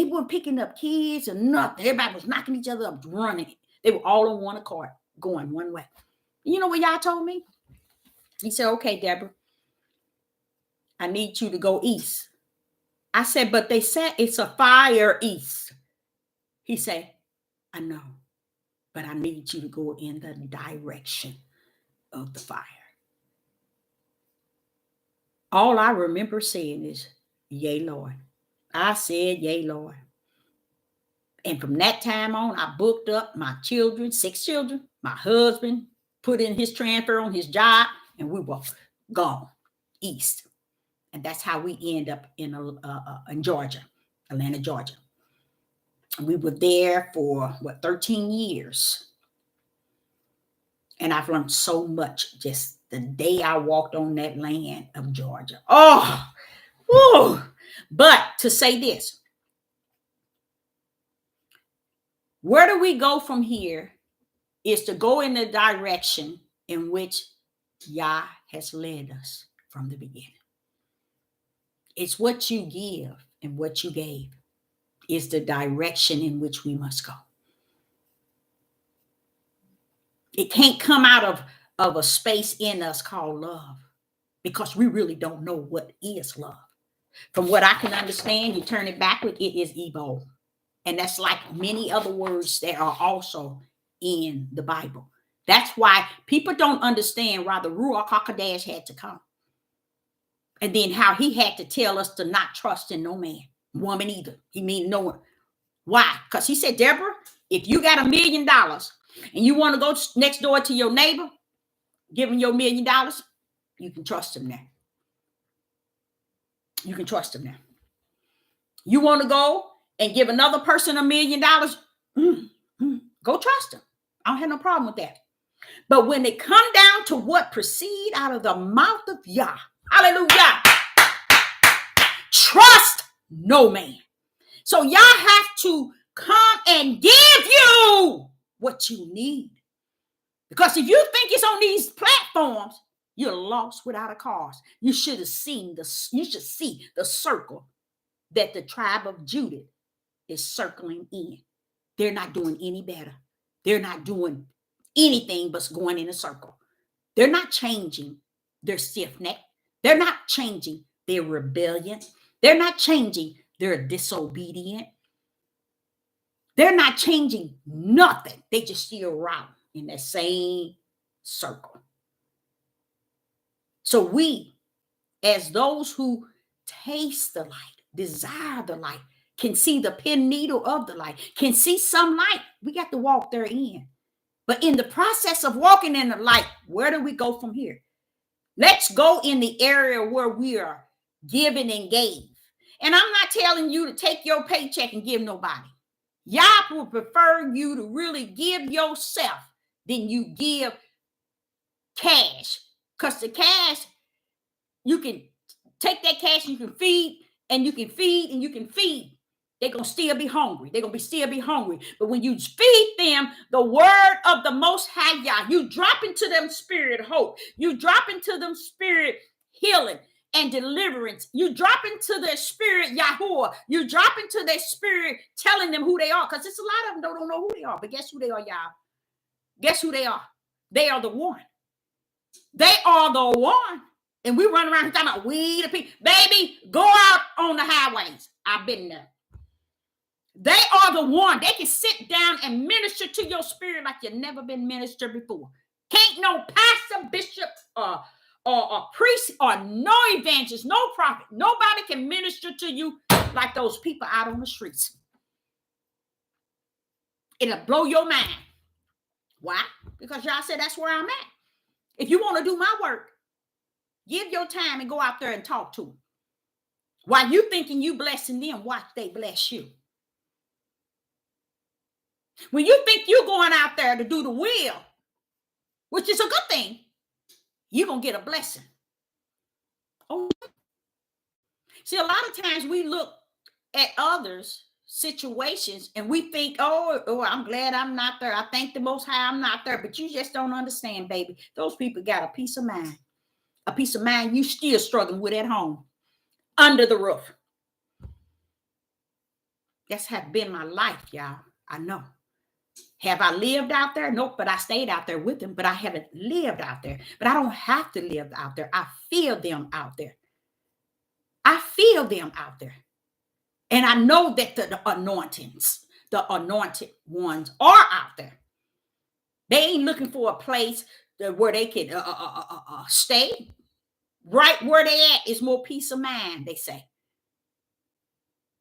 weren't picking up kids or nothing. Everybody was knocking each other up, running. They were all on one accord, going one way. You know what Yah told me? He said, okay, Deborah, I need you to go east. I said, but they said it's a fire east. He said, I know, but I need you to go in the direction of the fire. All I remember saying is, yea, Lord. I said, yea, Lord. And from that time on, I booked up my children, 6 children, my husband, put in his transfer on his job, and we were gone east. And that's how we end up in Georgia, Atlanta, Georgia. We were there for 13 years. And I've learned so much just the day I walked on that land of Georgia. Oh, whew. But to say this, where do we go from here is to go in the direction in which Yah has led us from the beginning. It's what you give and what you gave is the direction in which we must go. It can't come out of a space in us called love, because we really don't know what is love. From what I can understand, you turn it backward, it is evil. And that's like many other words that are also in the Bible. That's why people don't understand why the Ruach HaKodesh had to come. And then how he had to tell us to not trust in no man, woman either. He mean no one. Why? Because he said, Deborah, if you got $1 million and you want to go next door to your neighbor, give him your $1 million, you can trust him now. You can trust him now. You want to go and give another person $1 million, go trust him. I don't have no problem with that. But when it come down to what proceed out of the mouth of Yah, hallelujah, trust no man. So Yah have to come and give you what you need. Because if you think it's on these platforms, you're lost without a cause. You should see the circle that the tribe of Judah is circling in. They're not doing any better. They're not doing anything but going in a circle. They're not changing their stiff neck. They're not changing their rebellion. They're not changing their disobedient. They're not changing nothing. They just still around in that same circle. So we, as those who taste the light, desire the light, can see the pin needle of the light, can see some light, we got to walk therein. But in the process of walking in the light, where do we go from here? Let's go in the area where we are giving and gave. And I'm not telling you to take your paycheck and give nobody. Yah will prefer you to really give yourself than you give cash. Because the cash, you can take that cash, you can feed, and you can feed, and you can feed. They're going to still be hungry. They're going to still be hungry. But when you feed them the word of the Most High Yah, you drop into them spirit hope. You drop into them spirit healing and deliverance. You drop into their spirit Yahuwah. You drop into their spirit telling them who they are. Because it's a lot of them don't know who they are. But guess who they are, y'all? Guess who they are? They are the one. They are the one. And we run around talking about we the people. Baby, go out on the highways. I've been there. They are the one. They can sit down and minister to your spirit like you've never been ministered before. Can't no pastor, bishop, or priest, or no evangelist, no prophet. Nobody can minister to you like those people out on the streets. It'll blow your mind. Why? Because y'all said that's where I'm at. If you want to do my work, give your time and go out there and talk to them. While you thinking you blessing them, watch they bless you. When you think you're going out there to do the will, which is a good thing, you're going to get a blessing. Oh, see, a lot of times we look at others' situations and we think, oh, I'm glad I'm not there. I thank the Most High I'm not there. But you just don't understand, baby. Those people got a peace of mind. A peace of mind you still struggling with at home, under the roof. That's have been my life, y'all. I know. Have I lived out there? Nope, but I stayed out there with them, but I haven't lived out there. But I don't have to live out there. I feel them out there. I feel them out there. And I know that the anointings, the anointed ones are out there. They ain't looking for a place where they can stay. Right where they at is more peace of mind, they say,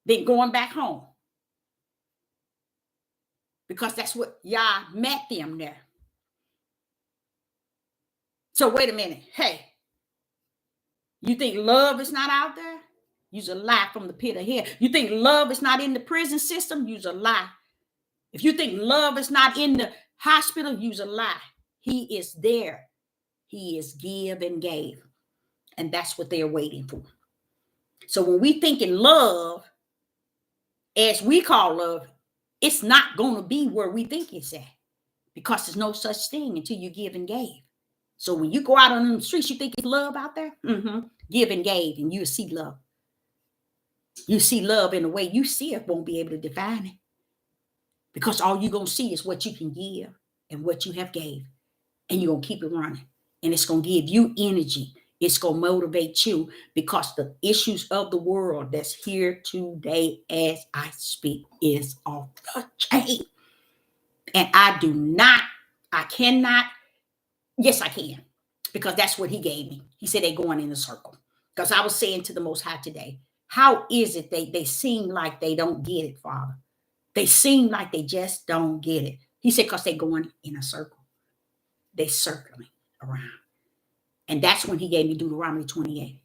than going back home. Because that's what Yah met them there. So wait a minute. Hey, you think love is not out there? Use a lie from the pit of hell. You think love is not in the prison system? Use a lie. If you think love is not in the hospital, use a lie. He is there. He is give and gave. And that's what they're waiting for. So when we think in love, as we call love, it's not going to be where we think it's at, because there's no such thing until you give and gave. So when you go out on the streets, you think it's love out there? Give and gave, and you'll see love. You see love in a way you see it, won't be able to define it. Because all you're going to see is what you can give and what you have gave. And you're going to keep it running. And it's going to give you energy. It's going to motivate you, because the issues of the world that's here today as I speak is off the chain. And I cannot, yes, I can, because that's what he gave me. He said they're going in a circle. Because I was saying to the Most High today, how is it they seem like they don't get it, Father? They seem like they just don't get it. He said, because they're going in a circle. They're circling around. And that's when he gave me Deuteronomy 28.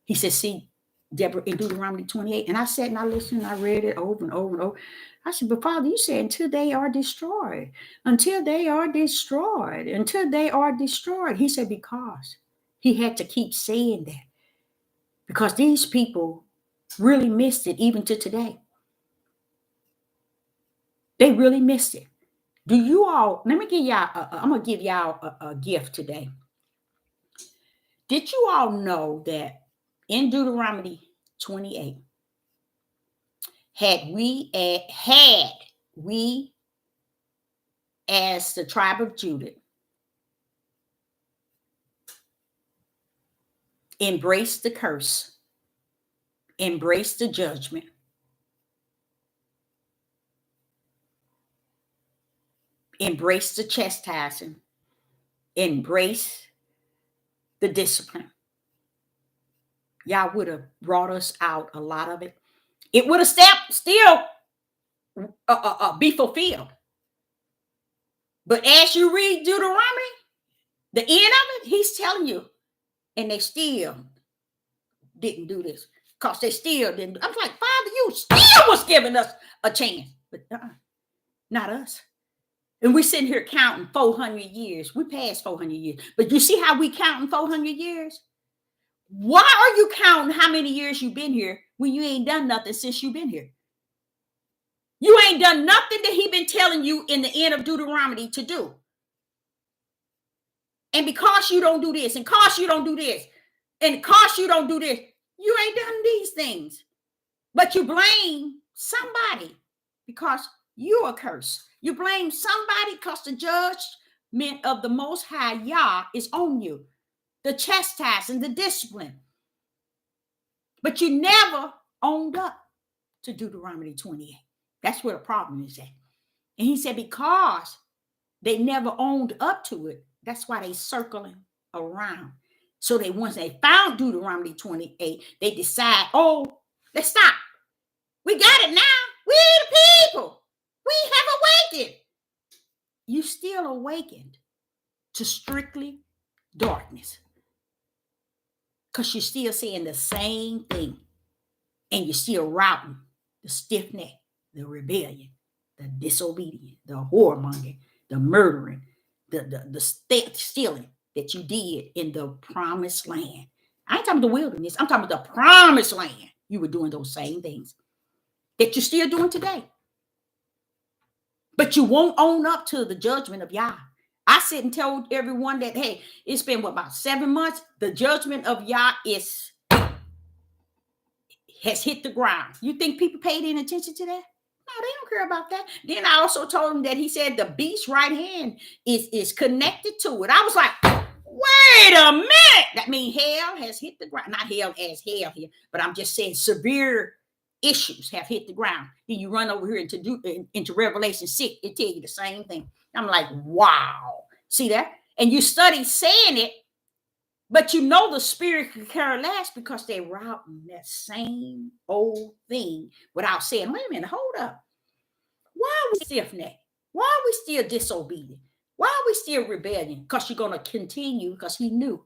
He said, see, Deborah, in Deuteronomy 28. And I sat and I listened and I read it over and over and over. I said, but Father, you said until they are destroyed. Until they are destroyed. Until they are destroyed. He said, because he had to keep saying that. Because these people really missed it even to today. They really missed it. Do you all, let me give y'all, I'm going to give y'all a gift today. Did you all know that in Deuteronomy 28, had we as the tribe of Judah embraced the curse, embraced the judgment, embraced the chastising, embraced the discipline, y'all would have brought us out a lot of it. It would have still be fulfilled. But as you read Deuteronomy, the end of it, he's telling you, and they still didn't do this, because they still didn't. I was like, Father, you still was giving us a chance, but not us. And we're sitting here counting 400 years. We passed 400 years. But you see how we counting 400 years? Why are you counting how many years you've been here when you ain't done nothing since you've been here? You ain't done nothing that he been telling you in the end of Deuteronomy to do. And because you don't do this, and because you don't do this, and because you don't do this, you ain't done these things. But you blame somebody because you're a curse. You blame somebody because the judgment of the Most High Yah is on you. The chastising, the discipline. But you never owned up to Deuteronomy 28. That's where the problem is at. And he said, because they never owned up to it, that's why they circling around. So they, once they found Deuteronomy 28, they decide, oh, let's stop. We got it now. We the people. We have awakened. You still awakened to strictly darkness. Because you're still saying the same thing. And you're still routing the stiff neck, the rebellion, the disobedience, the whoremongering, the murdering, the stealing that you did in the promised land. I ain't talking about the wilderness. I'm talking about the promised land. You were doing those same things that you're still doing today. But you won't own up to the judgment of Yah. I sit and tell everyone that, hey, it's been about 7 months. The judgment of Yah has hit the ground. You think people paid any attention to that? No, they don't care about that. Then I also told him that he said the beast's right hand is connected to it. I was like, wait a minute. That means hell has hit the ground. Not hell as hell here, but I'm just saying severe issues have hit the ground. Then you run over here into Revelation 6, it tells you the same thing. I'm like, wow. See that? And you study saying it, but you know the spirit could care less because they're routing that same old thing without saying, wait a minute, hold up. Why are we stiff-necked? Why are we still disobedient? Why are we still rebellion? Because you're going to continue, because he knew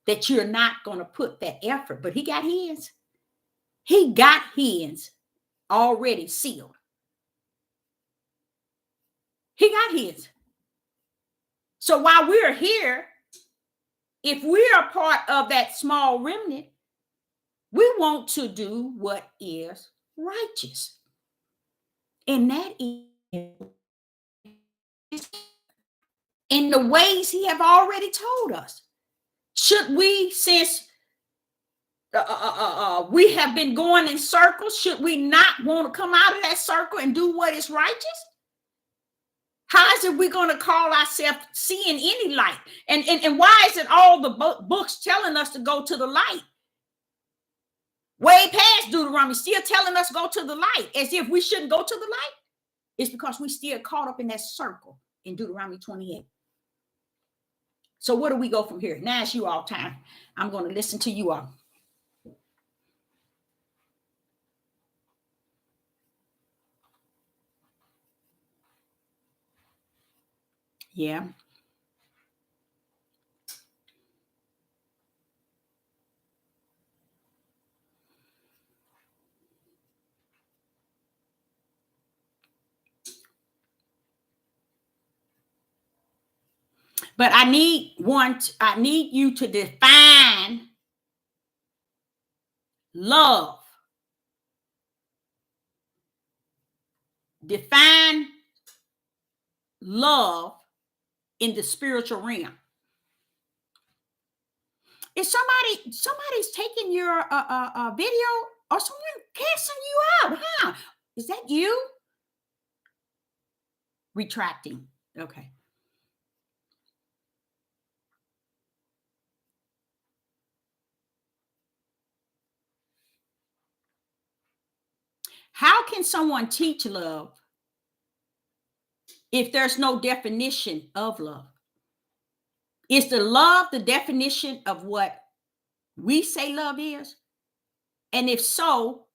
that you're not going to put that effort. But he got his. He got his already sealed. He got his. So while we're here, if we are part of that small remnant, we want to do what is righteous. And that is in the ways he have already told us. Should we, since we have been going in circles, should we not want to come out of that circle and do what is righteous? How is it we're going to call ourselves seeing any light? And why is it all the books telling us to go to the light? Way past Deuteronomy, still telling us go to the light, as if we shouldn't go to the light. It's because we still caught up in that circle in Deuteronomy 28. So where do we go from here? Now it's you all time. I'm going to listen to you all. Yeah. But I need you to define love. Define love in the spiritual realm. Is somebody's taking your video, or someone casting you out? Huh? Is that you? Retracting. Okay. How can someone teach love if there's no definition of love? Is the love the definition of what we say love is? And if so,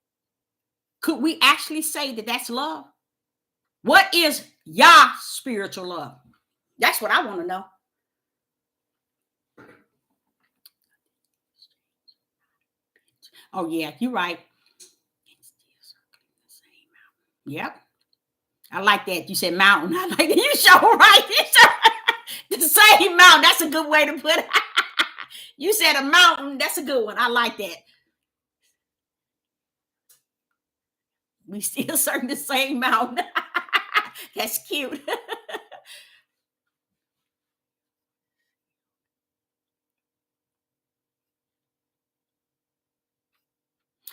could we actually say that that's love? What is Yah spiritual love? That's what I want to know. Oh, yeah, you're right. Yep. I like that. You said mountain. I like that. You show right. The same mountain. That's a good way to put it. You said a mountain. That's a good one. I like that. We still serving the same mountain. That's cute.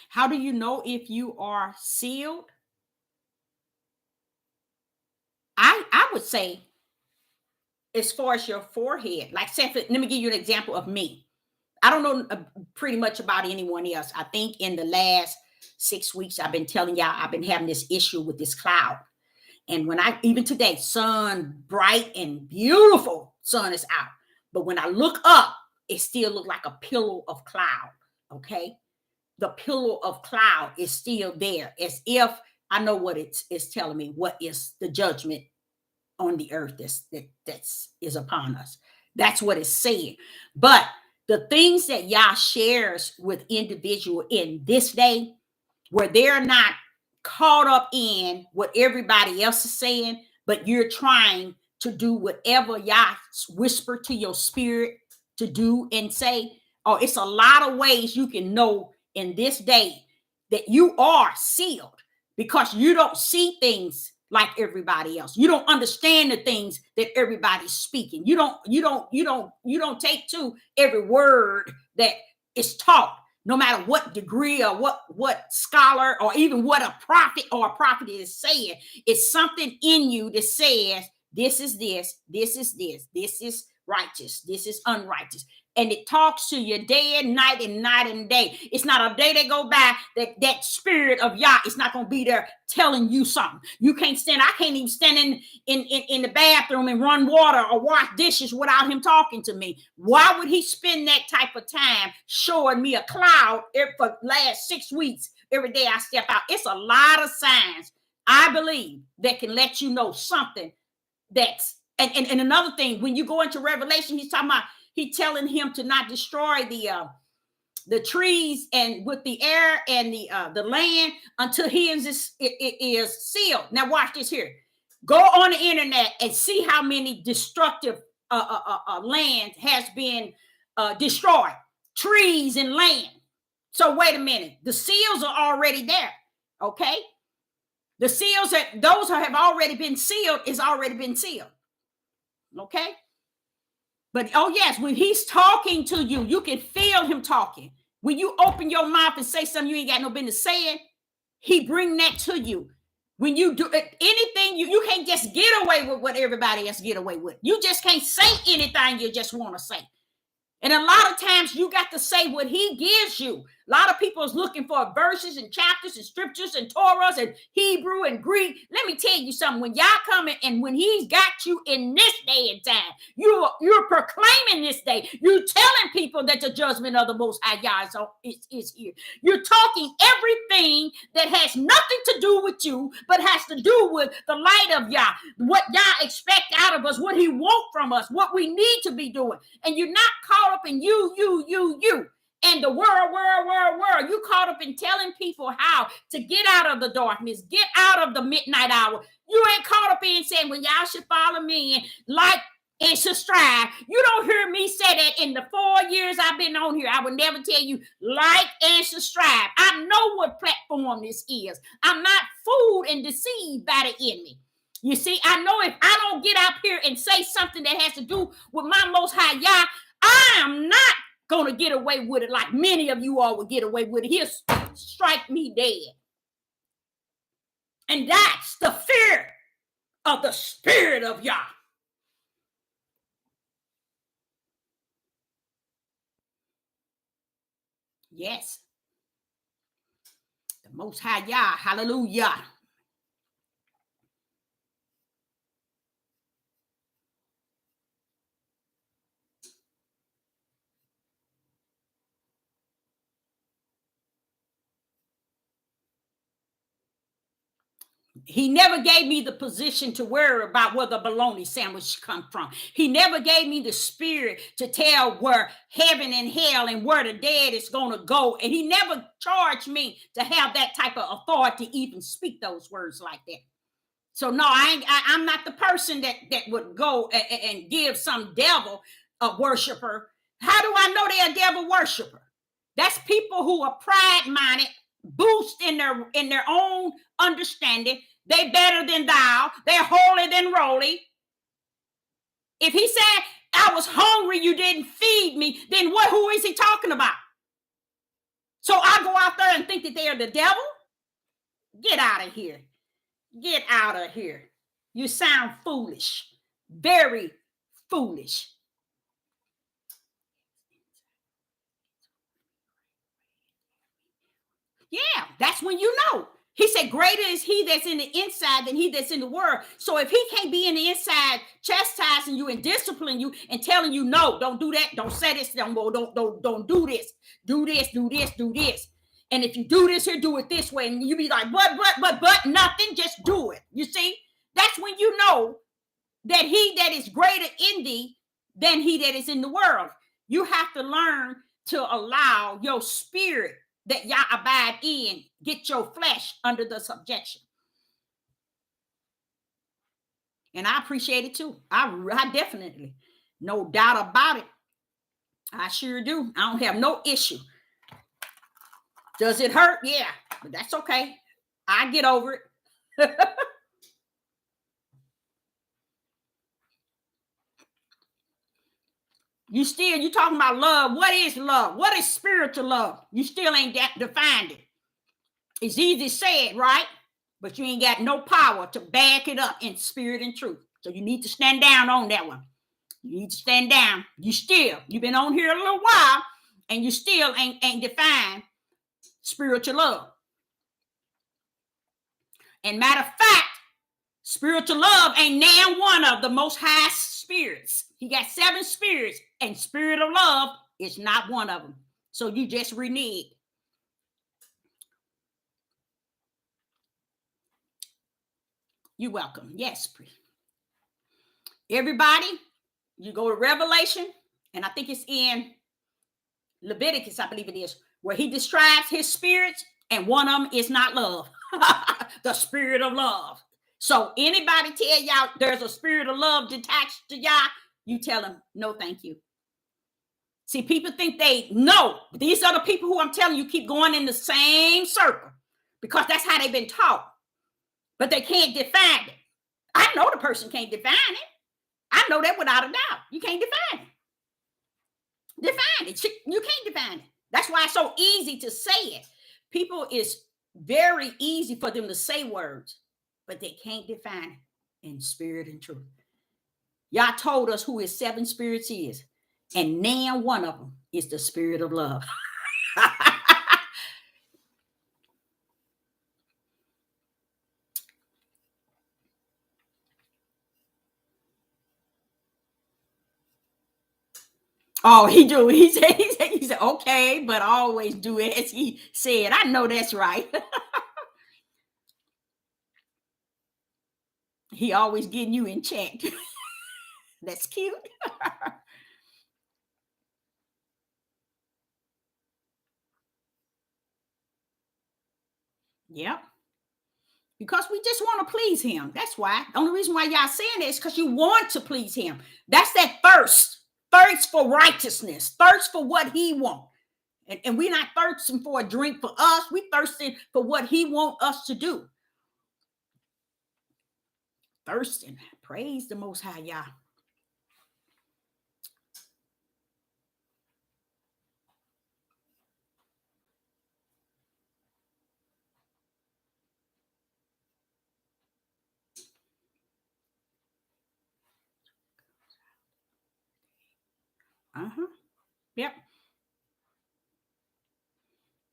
How do you know if you are sealed? I would say, as far as your forehead, like say, let me give you an example of me. I don't know pretty much about anyone else. I think in the last 6 weeks, I've been telling y'all I've been having this issue with this cloud. And when even today, sun, bright and beautiful sun is out. But when I look up, it still looks like a pillow of cloud. Okay. The pillow of cloud is still there, as if I know what it's telling me, what is the judgment on the earth that's upon us. That's what it's saying. But the things that Yah shares with individual in this day, where they're not caught up in what everybody else is saying, but you're trying to do whatever Yah whisper to your spirit to do and say. Oh, it's a lot of ways you can know in this day that you are sealed, because you don't see things like everybody else. You don't understand the things that everybody's speaking. You don't take to every word that is taught, no matter what degree or what scholar or even what a prophet or a prophet is saying. It's something in you that says this is this, this is this, this is righteous, this is unrighteous. And it talks to you day and night and day. It's not a day that go by that spirit of Yah is not going to be there telling you something. You can't stand. I can't even stand in the bathroom and run water or wash dishes without him talking to me. Why would he spend that type of time showing me a cloud for the last 6 weeks every day I step out? It's a lot of signs, I believe, that can let you know something that's, and another thing, when you go into Revelation, he's telling him to not destroy the trees and with the air and the land until it is sealed. Now watch this here. Go on the internet and see how many destructive land has been destroyed, trees and land. So wait a minute, the seals are already there, okay? The seals that those who have already been sealed is already been sealed, okay? But oh yes, when he's talking to you, you can feel him talking. When you open your mouth and say something you ain't got no business saying, he bring that to you. When you do anything, you can't just get away with what everybody else get away with. You just can't say anything you just want to say. And a lot of times you got to say what he gives you. A lot of people is looking for verses and chapters and scriptures and Torahs and Hebrew and Greek. Let me tell you something. When y'all coming and when he's got you in this day and time, you're proclaiming this day. You're telling people that the judgment of the Most High Yah is here. You're talking everything that has nothing to do with you, but has to do with the light of Yah, what Yah expect out of us, what he want from us, what we need to be doing. And you're not caught up in you, and the world. You caught up in telling people how to get out of the darkness, get out of the midnight hour. You ain't caught up in saying, well, y'all should follow me and like and subscribe. You don't hear me say that in the 4 years I've been on here. I would never tell you like and subscribe. I know what platform this is. I'm not fooled and deceived by the enemy. You see, I know if I don't get out here and say something that has to do with my Most High Yah, I am not going to get away with it like many of you all will get away with it. He'll strike me dead. And that's the fear of the Spirit of Yah. Yes. The Most High Yah, hallelujah. He never gave me the position to worry about where the bologna sandwich come from. He never gave me the spirit to tell where heaven and hell and where the dead is going to go. And he never charged me to have that type of authority to even speak those words like that. So no, I'm not the person that would go and give some devil a worshiper. How do I know they're a devil worshiper? That's people who are pride-minded, boost in their own understanding. They better than thou. They're holier than roly. If he said, I was hungry, you didn't feed me, then who is he talking about? So I go out there and think that they are the devil? Get out of here. Get out of here. You sound foolish. Very foolish. Yeah, that's when you know. He said, greater is he that's in the inside than he that's in the world. So if he can't be in the inside chastising you and disciplining you and telling you, no, don't do that. Don't say this. Don't do this. Do this, do this, do this. And if you do this here, do it this way. And you be like, but nothing, just do it. You see, that's when you know that he that is greater in thee than he that is in the world. You have to learn to allow your spirit that Yah abide in, get your flesh under the subjection. And I appreciate it too. I definitely, no doubt about it. I sure do. I don't have no issue. Does it hurt? Yeah, but that's okay. I get over it. You talking about love. What is love? What is spiritual love? You still ain't defined it. It's easy said, right? But you ain't got no power to back it up in spirit and truth. So you need to stand down on that one. You need to stand down. You've been on here a little while and you still ain't defined spiritual love. And matter of fact, spiritual love ain't now one of the most high spirits. He got 7 spirits, and spirit of love is not one of them. So you just renege. You're welcome. Yes. Everybody, you go to Revelation, and I think it's in Leviticus, I believe it is, where he describes his spirits, and one of them is not love. The spirit of love. So anybody tell y'all there's a spirit of love detached to y'all, you tell them, no, thank you. See, people think they know. These are the people who I'm telling you keep going in the same circle because that's how they've been taught. But they can't define it. I know the person can't define it. I know that without a doubt. You can't define it. Define it. You can't define it. That's why it's so easy to say it. People, it's very easy for them to say words, but they can't define it in spirit and truth. Y'all told us who his seven spirits is, and now one of them is the spirit of love. Oh, he do. He said, okay, but always do it as he said. I know that's right. He always getting you in check. That's cute. Yep. Because we just want to please him. That's why. The only reason why y'all saying that is because you want to please him. That's that thirst. Thirst for righteousness. Thirst for what he wants. And we're not thirsting for a drink for us. We're thirsting for what he wants us to do. Thirsting. Praise the Most High, y'all. Yep.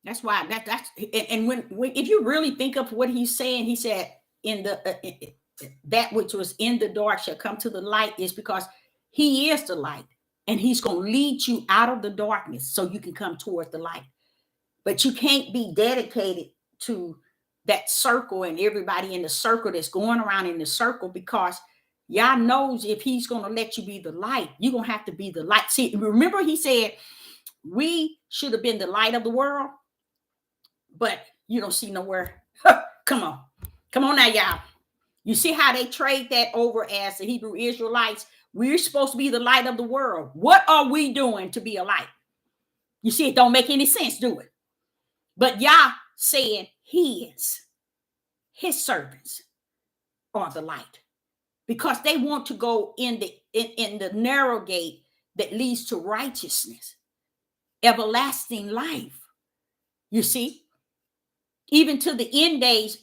That's why that's and when if you really think of what he's saying, he said in the that which was in the dark shall come to the light, is because he is the light, and he's going to lead you out of the darkness so you can come towards the light. But you can't be dedicated to that circle and everybody in the circle that's going around in the circle, because y'all knows if he's going to let you be the light, you're going to have to be the light. See, remember he said we should have been the light of the world, but you don't see nowhere. Come on now, y'all. You see how they trade that over as the Hebrew Israelites? We're supposed to be the light of the world. What are we doing to be a light? You see, it don't make any sense, do it? But Yah saying his servants are the light, because they want to go in the narrow gate that leads to righteousness, everlasting life. You see, even to the end days,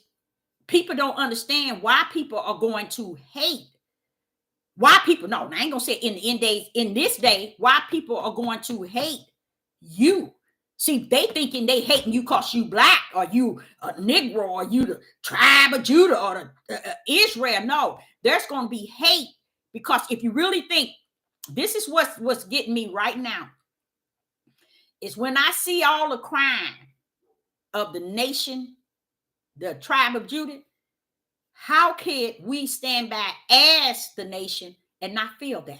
people don't understand why people are going to hate. Why people, no, I ain't gonna say in the end days, in this day, why people are going to hate you. See, they thinking they hating you because you black, or you a Negro, or you the tribe of Judah, or the Israel. No, there's going to be hate, because if you really think, this is what's getting me right now, is when I see all the crime of the nation, the tribe of Judah, how can we stand back as the nation and not feel that?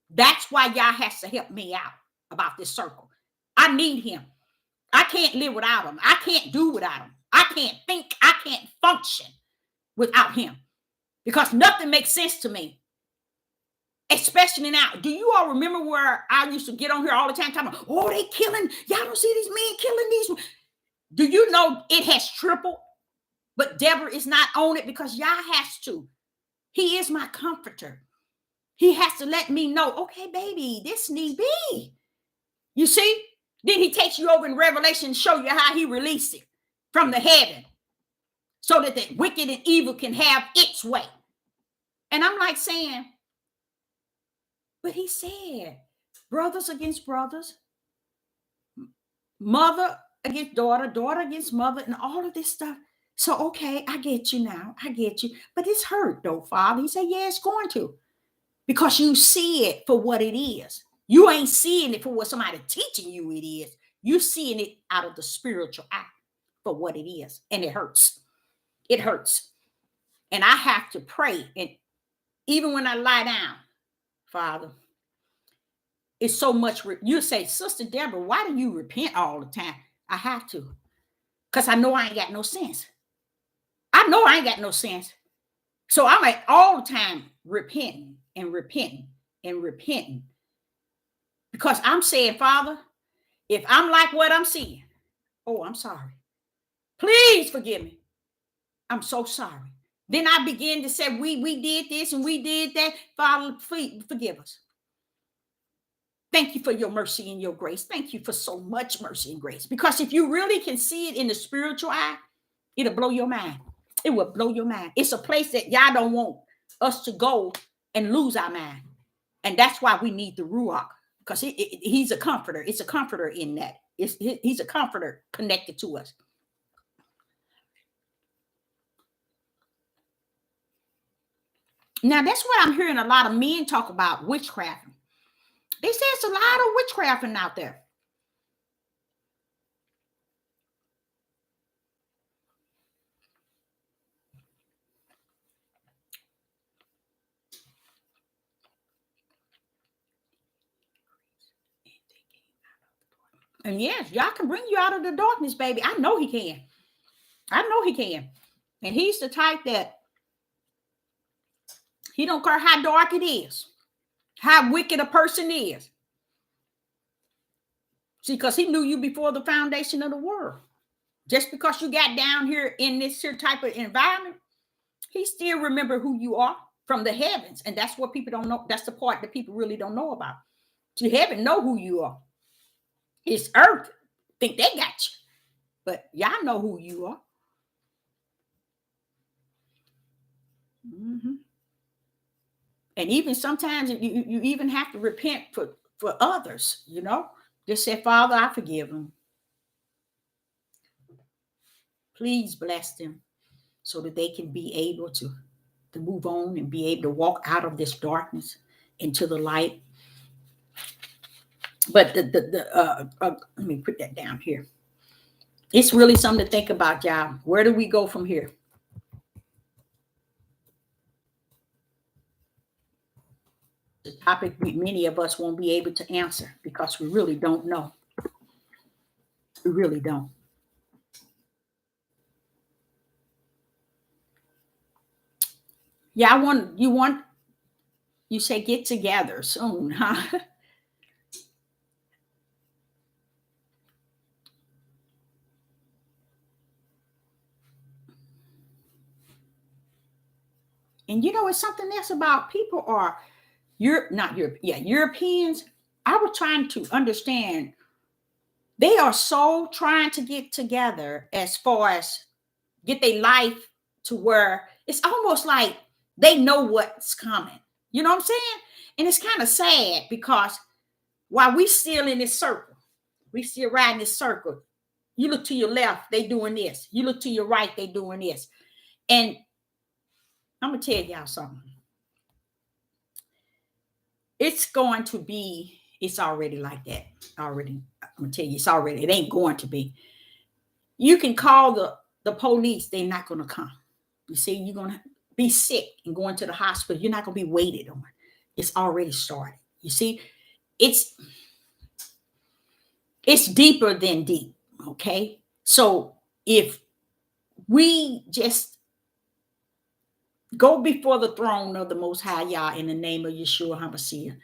That's why y'all has to help me out about this circle. I need him. I can't live without him. I can't do without him. I can't think. I can't function without him, because nothing makes sense to me. Especially now. Do you all remember where I used to get on here all the time talking about, oh, they killing, y'all don't see these men killing these. Do you know it has tripled? But Deborah is not on it because Yah has to. He is my comforter. He has to let me know, okay, baby, this need be. You see? Then he takes you over in Revelation and show you how he released it from the heaven, so that the wicked and evil can have its way. And I'm like saying, but he said, brothers against brothers, mother against daughter, daughter against mother, and all of this stuff. So, okay, I get you now. I get you. But it's hurt, though, Father. He said, yeah, it's going to. Because you see it for what it is. You ain't seeing it for what somebody teaching you it is. You're seeing it out of the spiritual eye for what it is. And it hurts. It hurts. And I have to pray. And even when I lie down, Father, it's so much. You say, Sister Deborah, why do you repent all the time? I have to. Because I know I ain't got no sense. I know I ain't got no sense. So I'm all the time repenting and repenting and repenting. Because I'm saying, Father, if I'm like what I'm seeing, oh, I'm sorry. Please forgive me. I'm so sorry. Then I begin to say, we did this and we did that. Father, please forgive us. Thank you for your mercy and your grace. Thank you for so much mercy and grace. Because if you really can see it in the spiritual eye, it'll blow your mind. It will blow your mind. It's a place that y'all don't want us to go and lose our mind. And that's why we need the Ruach. Because he's a comforter. It's a comforter in that. He's a comforter connected to us. Now, that's what I'm hearing a lot of men talk about witchcraft. They say it's a lot of witchcrafting out there. And yes, y'all can bring you out of the darkness, baby. I know he can. I know he can. And he's the type that he don't care how dark it is, how wicked a person is. See, because he knew you before the foundation of the world. Just because you got down here in this here type of environment, he still remember who you are from the heavens. And that's what people don't know. That's the part that people really don't know about. See, heaven know who you are. It's earth think they got you. But y'all know who you are. Mm-hmm. And even sometimes you even have to repent for others, you know. Just say, Father, I forgive them. Please bless them so that they can be able to move on and be able to walk out of this darkness into the light. But let me put that down here. It's really something to think about, y'all. Where do we go from here? The topic many of us won't be able to answer because we really don't know. We really don't. Yeah, you say get together soon, huh? And you know, it's something else about people are Europeans. I was trying to understand. They are so trying to get together as far as get their life to where it's almost like they know what's coming. You know what I'm saying? And it's kind of sad because while we still in this circle, we still riding this circle. You look to your left, they doing this. You look to your right, they doing this. And I'm gonna tell y'all something. It's going to be, it's already like that. Already, I'm gonna tell you, it ain't going to be. You can call the police, they're not gonna come. You see, you're gonna be sick and going to the hospital, you're not gonna be waited on. It's already started. You see, it's deeper than deep. Okay. So if we just go before the throne of the Most High Yah in the name of Yeshua HaMashiach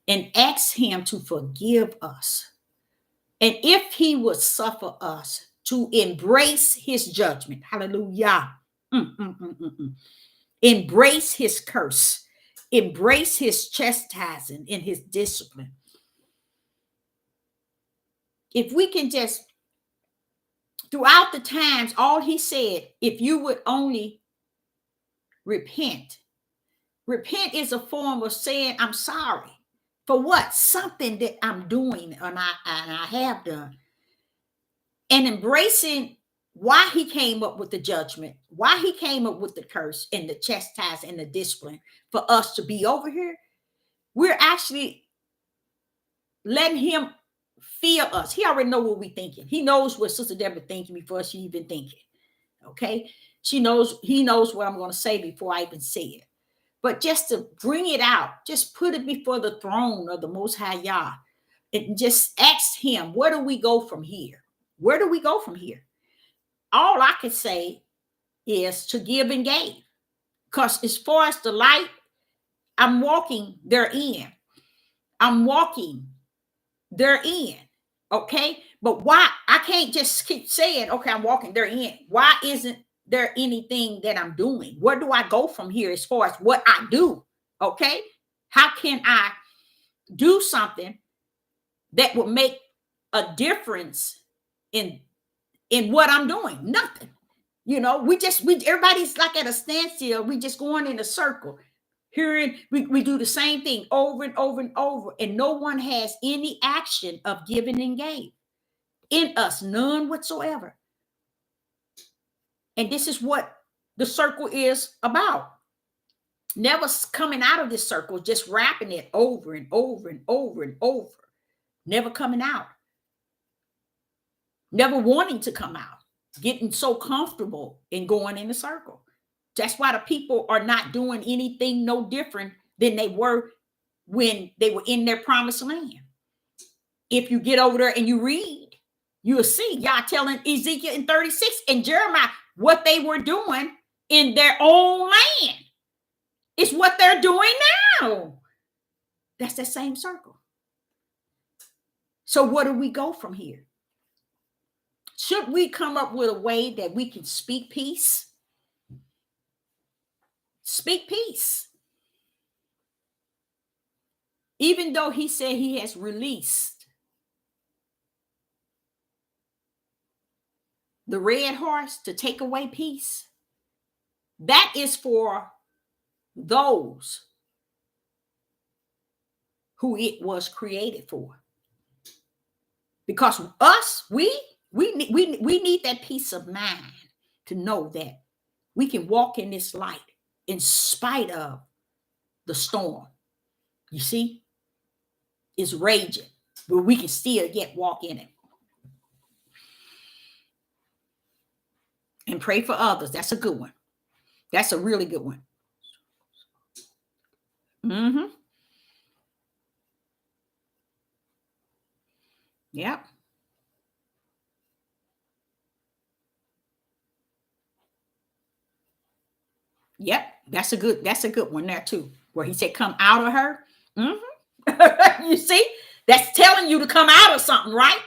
and ask him to forgive us. And if he would suffer us to embrace his judgment, hallelujah, embrace his curse, embrace his chastising and his discipline. If we can just, throughout the times, all he said, if you would only repent. Repent is a form of saying, I'm sorry for what? Something that I'm doing and I have done. And embracing why he came up with the judgment, why he came up with the curse and the chastisement and the discipline for us to be over here. We're actually letting him feel us. He already know what we're thinking. He knows what Sister Deborah thinking before she even thinking. Okay. He knows what I'm going to say before I even say it. But just to bring it out, just put it before the throne of the Most High Yah and just ask him, where do we go from here? Where do we go from here? All I could say is to give and gave. Because as far as the light, I'm walking therein. I'm walking therein. Okay. But why? I can't just keep saying, okay, I'm walking therein. Why isn't there anything that I'm doing? Where do I go from here as far as what I do? Okay. How can I do something that will make a difference in what I'm doing? Nothing. You know, we everybody's like at a standstill. We just going in a circle. Hearing we do the same thing over and over and over, and no one has any action of giving and gain in us, none whatsoever. And this is what the circle is about. Never coming out of this circle, just wrapping it over and over and over and over, never coming out, never wanting to come out, getting so comfortable in going in a circle. That's why the people are not doing anything no different than they were when they were in their promised land. If you get over there and you read, you'll see y'all telling Ezekiel in 36 and Jeremiah what they were doing in their own land. It's what they're doing now. That's that same circle. So where do we go from here? Should we come up with a way that we can speak peace? Speak peace. Even though he said he has released the red horse to take away peace, that is for those who it was created for. Because us, we need that peace of mind to know that we can walk in this light in spite of the storm. You see, it's raging, but we can still yet walk in it. And pray for others. That's a good one. That's a really good one. Mm-hmm. Yep. Yep. That's a good one there too. Where he said, come out of her. Mm-hmm. You see, that's telling you to come out of something, right?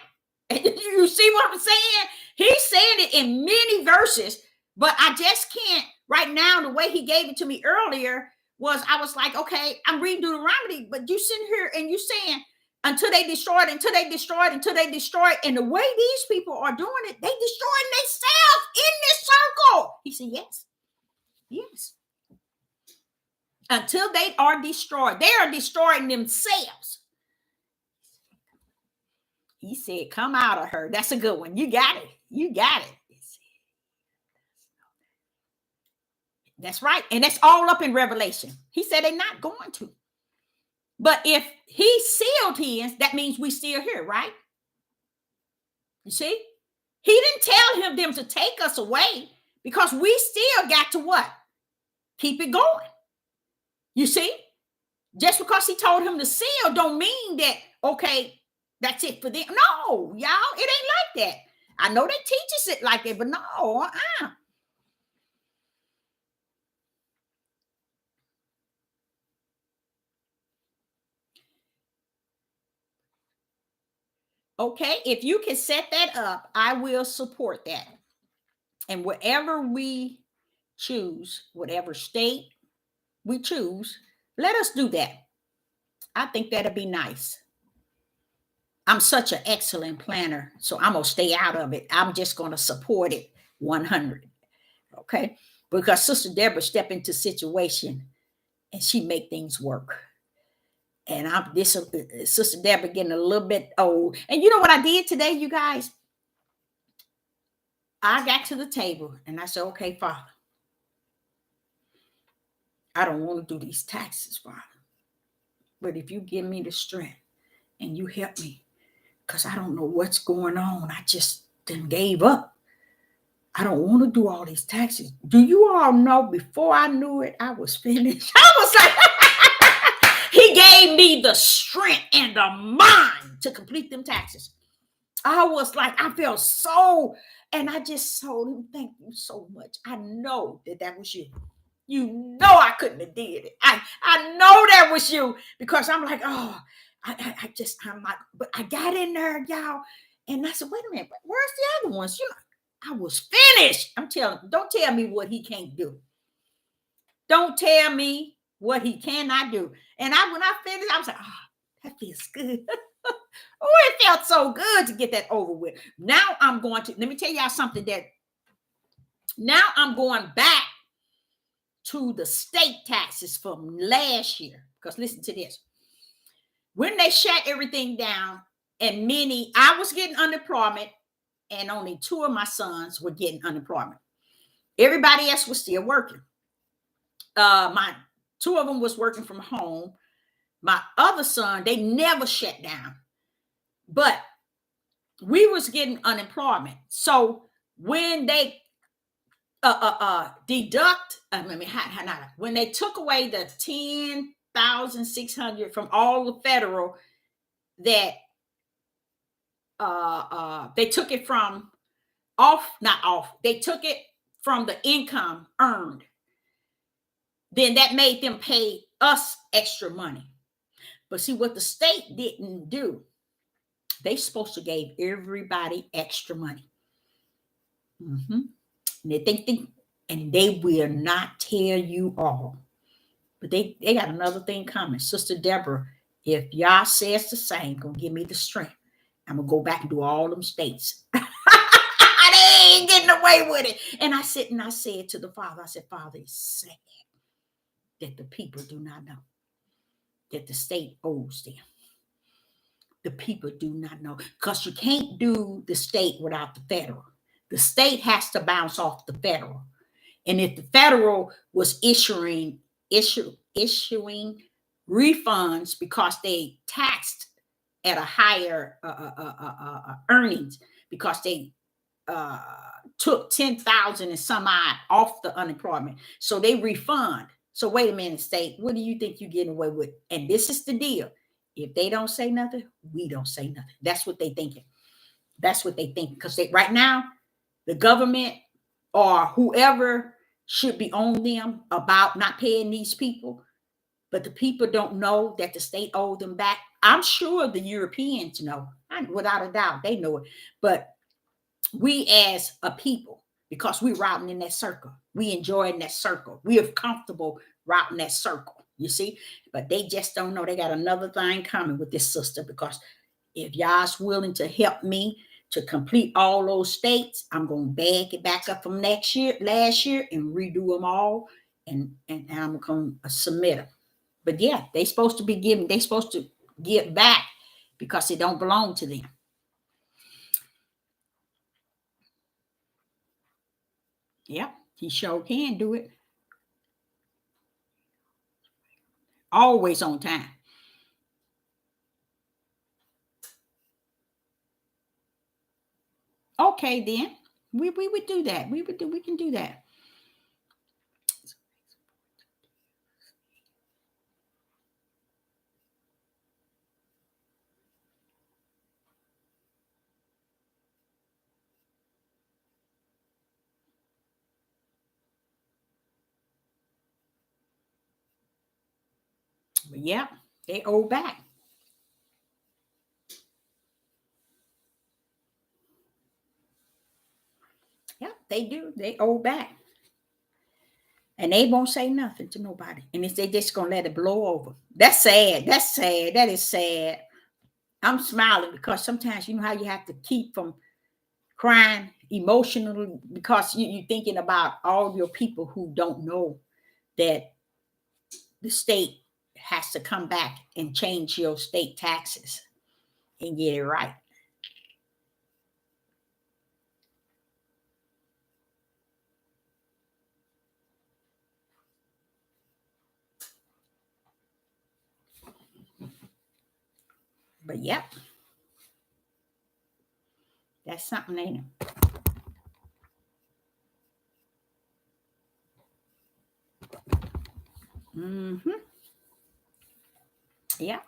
You see what I'm saying? He's saying it in many verses, but I just can't right now. The way he gave it to me earlier was, I was like, okay, I'm reading Deuteronomy, but you sitting here and you saying until they destroyed, until they destroyed, until they destroyed. And the way these people are doing it, they destroying themselves in this circle. He said, yes. Yes. Until they are destroyed, they are destroying themselves. He said, come out of her. That's a good one. You got it. You got it. That's right. And that's all up in Revelation. He said they're not going to. But if he sealed his, that means we still here, right? You see? He didn't tell them to take us away, because we still got to what? Keep it going. You see? Just because he told him to seal don't mean that, okay, that's it for them. No, y'all, it ain't like that. I know they teaches it like that, but no, Okay, if you can set that up, I will support that. And wherever we choose, whatever state we choose, let us do that. I think that'd be nice. I'm such an excellent planner, so I'm going to stay out of it. I'm just going to support it 100. Okay? Because Sister Deborah step into situation and she make things work. And I'm this Sister Deborah getting a little bit old. And you know what I did today, you guys? I got to the table and I said, okay, Father, I don't want to do these taxes, Father. But if you give me the strength and you help me, because I don't know what's going on. I just then gave up. I don't want to do all these taxes. Do you all know, before I knew it, I was finished. I was like, he gave me the strength and the mind to complete them taxes. I was like, I felt so, and I just told him, thank you so much. I know that was you. You know I couldn't have did it. I know that was you, because I'm like, oh, I'm like, but I got in there, y'all. And I said, wait a minute, where's the other ones? I was finished. Don't tell me what he can't do. Don't tell me what he cannot do. And when I finished, I was like, that feels good. Oh, it felt so good to get that over with. Now let me tell y'all something now I'm going back to the state taxes from last year. Because listen to this. When they shut everything down, and I was getting unemployment, and only 2 of my sons were getting unemployment. Everybody else was still working. My 2 of them was working from home. My other son, they never shut down, but we was getting unemployment. So when they deduct, when they took away the 10,600 from all the federal that they took it from they took it from the income earned, then that made them pay us extra money. But see, what the state didn't do, they supposed to give everybody extra money. Mm-hmm. And they think, and they will not tell you all. But they got another thing coming. Sister Deborah, if y'all says the same, gonna give me the strength. I'm gonna go back and do all them states. They ain't getting away with it. And I said to the Father, I said, Father, it's sad that the people do not know that the state owes them. The people do not know, because you can't do the state without the federal. The state has to bounce off the federal. And if the federal was issuing refunds because they taxed at a higher earnings, because they took 10,000 and some odd off the unemployment, so they refund. So wait a minute, state, what do you think you're getting away with? And this is the deal. If they don't say nothing, we don't say nothing. That's what they thinking. That's what they think. Because right now, the government or whoever should be on them about not paying these people, but the people don't know that the state owed them back. I'm sure the Europeans know, without a doubt, they know it. But we as a people, because we're routing in that circle, we enjoying that circle, we are comfortable routing that circle, you see. But they just don't know they got another thing coming with this sister, because if y'all's willing to help me to complete all those states, I'm going to bag it back up from last year, and redo them all, and I'm going to submit them. But yeah, they supposed to give back, because it don't belong to them. Yep, he sure can do it. Always on time. Okay, then we would do that. We can do that. But yeah, they owe back. Yeah, they do. They owe back. And they won't say nothing to nobody. And if they just gonna let it blow over. That's sad. That's sad. That is sad. I'm smiling because sometimes you know how you have to keep from crying emotionally, because you're thinking about all your people who don't know that the state has to come back and change your state taxes and get it right. But yep, that's something, ain't it? Mm-hmm. Yeah.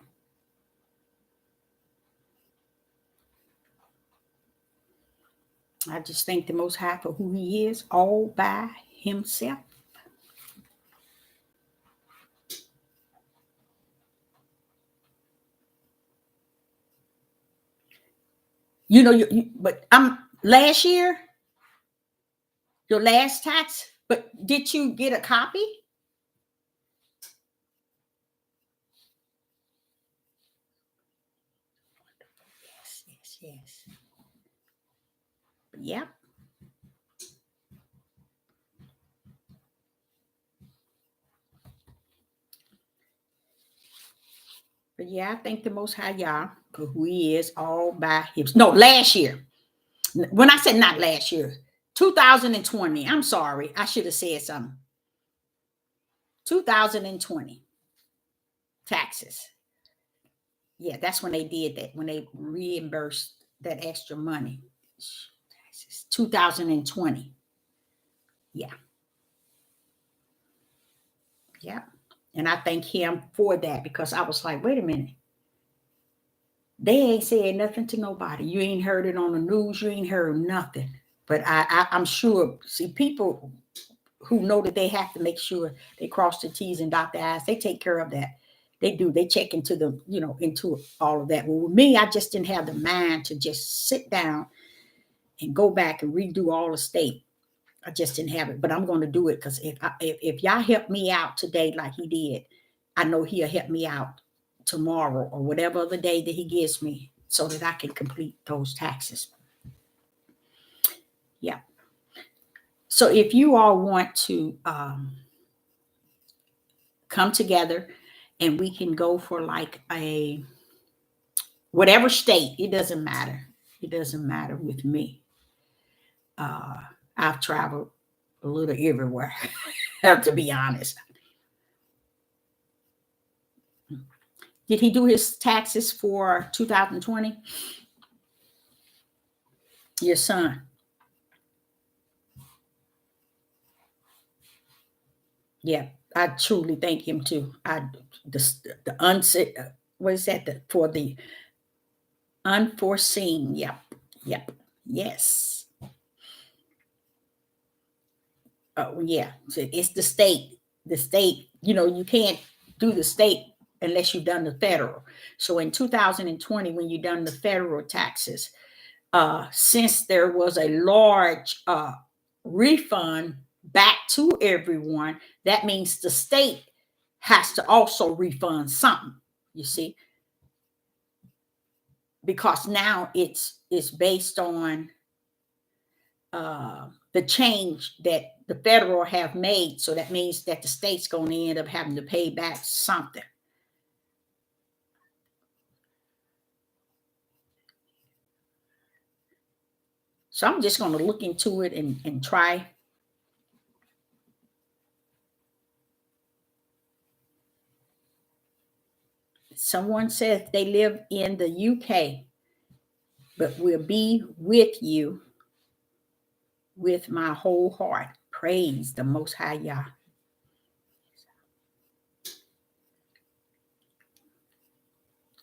I just thank the Most High for who He is, all by Himself. You know, but last year, your last tax, but did you get a copy? Yes, yes, yes. Yep. But yeah, I thank the Most High Yah, for who He is all by Himself. No, last year. When I said not last year, 2020. I'm sorry. I should have said something. 2020 taxes. Yeah, that's when they did that, when they reimbursed that extra money. Taxes. 2020. Yeah. Yeah. And I thank Him for that, because I was like, wait a minute. They ain't said nothing to nobody. You ain't heard it on the news. You ain't heard nothing. But I'm sure, see, people who know that they have to make sure they cross the T's and dot the I's, they take care of that. They do. They check into the, into all of that. Well, with me, I just didn't have the mind to just sit down and go back and redo all the state. I just didn't have it. But I'm going to do it, because if y'all help me out today like He did, I know He'll help me out tomorrow or whatever other day that He gives me, so that I can complete those taxes. Yeah. So if you all want to come together, and we can go for like a whatever state, it doesn't matter. It doesn't matter with me. I've traveled a little everywhere, to be honest. Did he do his taxes for 2020? Your son? Yeah, I truly thank him too. The unsaid, what is that? For the unforeseen. Yep, yep, yes. Oh yeah, so it's the state. The state, you can't do the state unless you've done the federal. So in 2020, when you done the federal taxes, since there was a large refund back to everyone, that means the state has to also refund something, you see, because now it's based on the change that the federal have made. So that means that the state's going to end up having to pay back something. So I'm just going to look into it and try. Someone says they live in the UK, but will be with you with my whole heart. Praise the Most High Yah.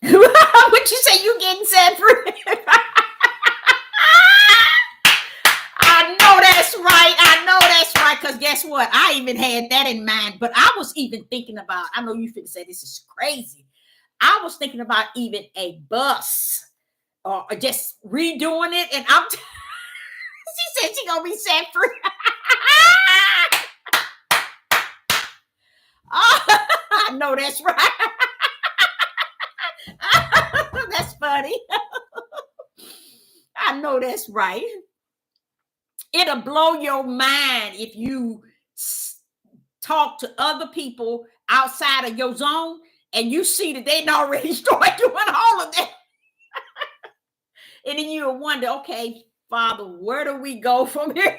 What you say? You getting set free? I know that's right. I know that's right. Because guess what? I even had that in mind. But I was even thinking about, I know you finna say this is crazy. I was thinking about even a bus, or just redoing it. And she said she gonna be set free. Oh, I know that's right. That's funny. I know that's right. It'll blow your mind if you talk to other people outside of your zone and you see that they already started doing all of that. And then you'll wonder, okay, Father, where do we go from here?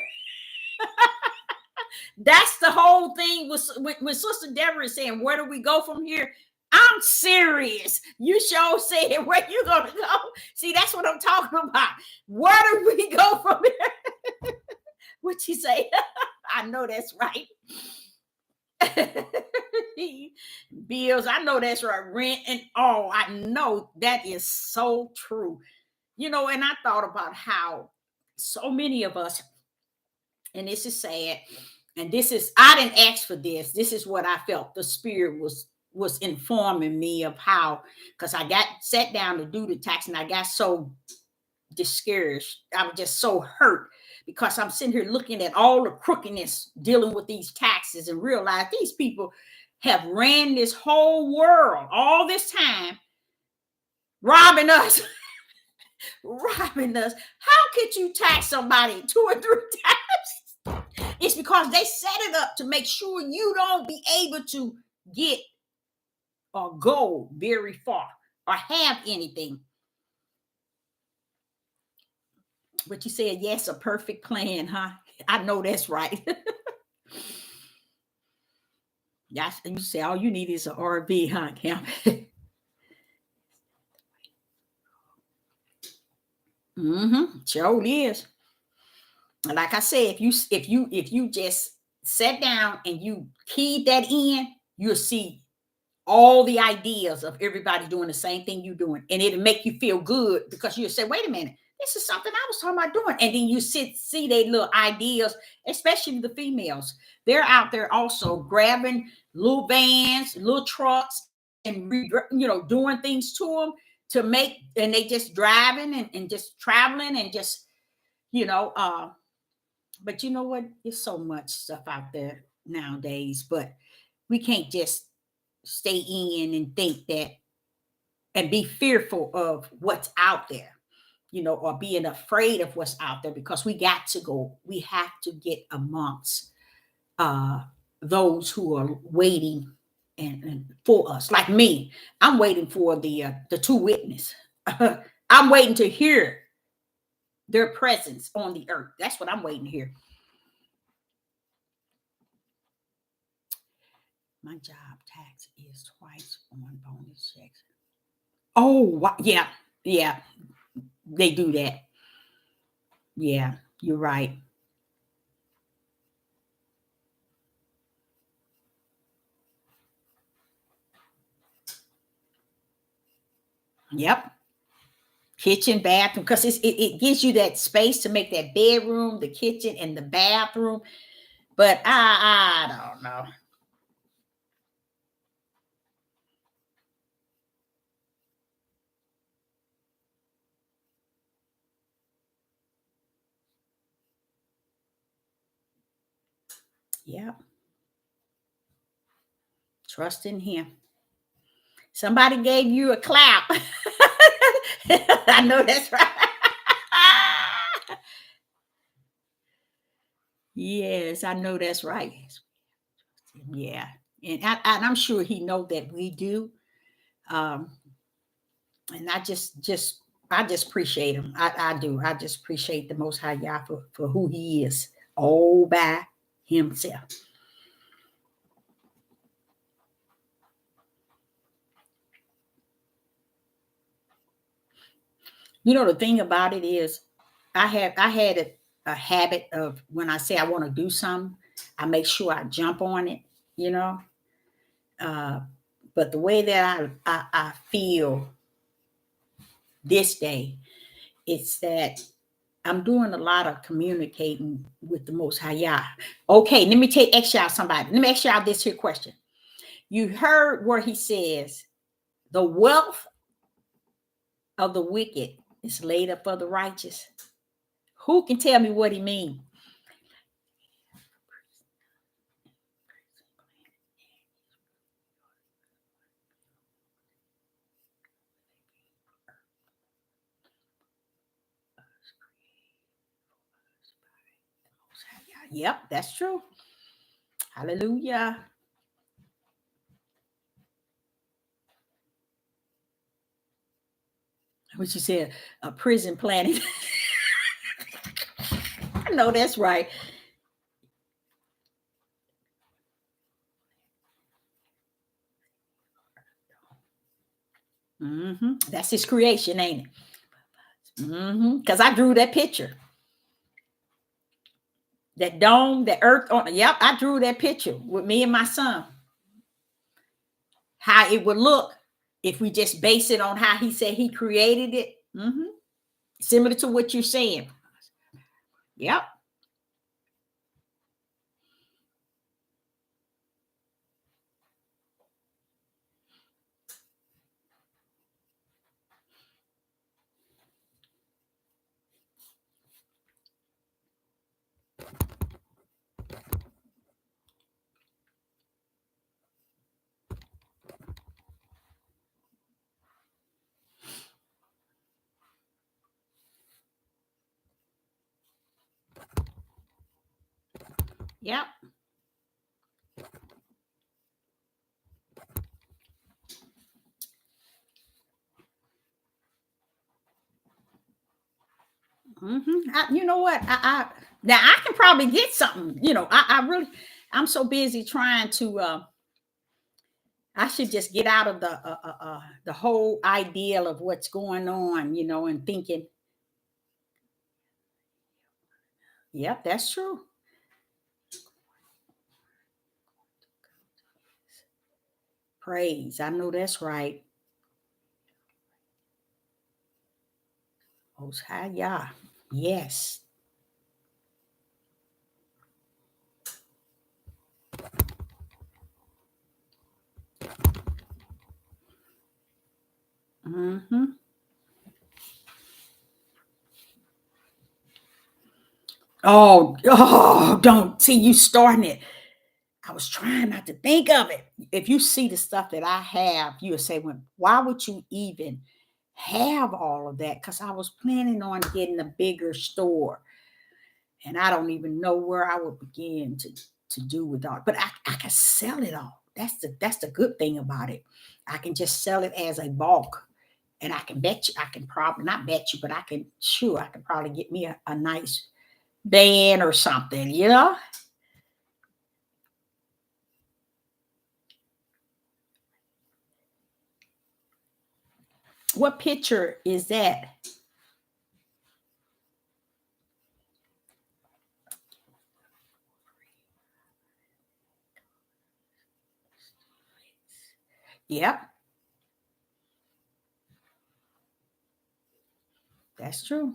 That's the whole thing with Sister Deborah saying, where do we go from here? I'm serious. You sure said where you gonna go. See, that's what I'm talking about. Where do we go from here? What you say? I know that's right. Bills, I know that's right. Rent and all. I know that is so true. And I thought about how so many of us, and this is sad, and I didn't ask for this. This is what I felt. The Spirit was informing me of how, because I got sat down to do the tax, and I got so discouraged. I was just so hurt because I'm sitting here looking at all the crookedness dealing with these taxes and realize these people have ran this whole world all this time, robbing us, robbing us. How could you tax somebody 2 or 3 times? It's because they set it up to make sure you don't be able to get or go very far or have anything. But you said, yes, a perfect plan, huh? I know that's right. That's, you say all you need is an RV, huh, Cam? Sure is. Like I said, if you just sat down and you keyed that in, you'll see all the ideas of everybody doing the same thing you're doing, and it'll make you feel good because you'll say, "Wait a minute, this is something I was talking about doing," and then you see their little ideas, especially the females. They're out there also grabbing little vans, little trucks, and doing things to them to make, and they just driving and just traveling and just you know uh but you know what? There's so much stuff out there nowadays, but we can't just stay in and think that and be fearful of what's out there, or being afraid of what's out there because we got to go. We have to get amongst uh, those who are waiting and for us. Like me, I'm waiting for the two witness. I'm waiting to hear their presence on the earth. That's what I'm waiting to hear. My job tax is twice on bonus checks. Oh, yeah, yeah, they do that. Yeah, you're right. Yep. Kitchen, bathroom, because it gives you that space to make that bedroom, the kitchen, and the bathroom. But I don't know. Yep. Trust in him. Somebody gave you a clap. I know that's right. Yes, I know that's right. Yeah, and I'm sure he know that we do. Um, and I just appreciate him. I do. I just appreciate the Most High Yah for who He is, all by Himself. The thing about it is, I had a habit of when I say I want to do something, I make sure I jump on it. You know, uh, but the way that I feel this day, it's that I'm doing a lot of communicating with the Most High Yah. Okay, let me ask y'all somebody. Let me ask y'all this here question. You heard where he says, the wealth of the wicked is laid up for the righteous. Who can tell me what he means? Yep, that's true. Hallelujah. What you said, a prison planet. I know that's right. That's his creation, ain't it? Because I drew that picture. That dome, that earth on. Yep, I drew that picture with me and my son. How it would look if we just base it on how he said he created it. Similar to what you're saying. Yep. Yep. You know what? Now I can probably get something. I really, I'm so busy trying to. I should just get out of the whole ideal of what's going on, and thinking. Yep, that's true. Praise. I know that's right. Most High Yah. Yes. Mm-hmm. Oh, don't see you starting it. I was trying not to think of it. If you see the stuff that I have, you'll say, well, why would you even have all of that? Because I was planning on getting a bigger store. And I don't even know where I would begin to do with all. But I can sell it all. That's the good thing about it. I can just sell it as a bulk. And I can bet you, I can probably not bet you, but I can probably get me a nice band or something. What picture is that? Yep, that's true.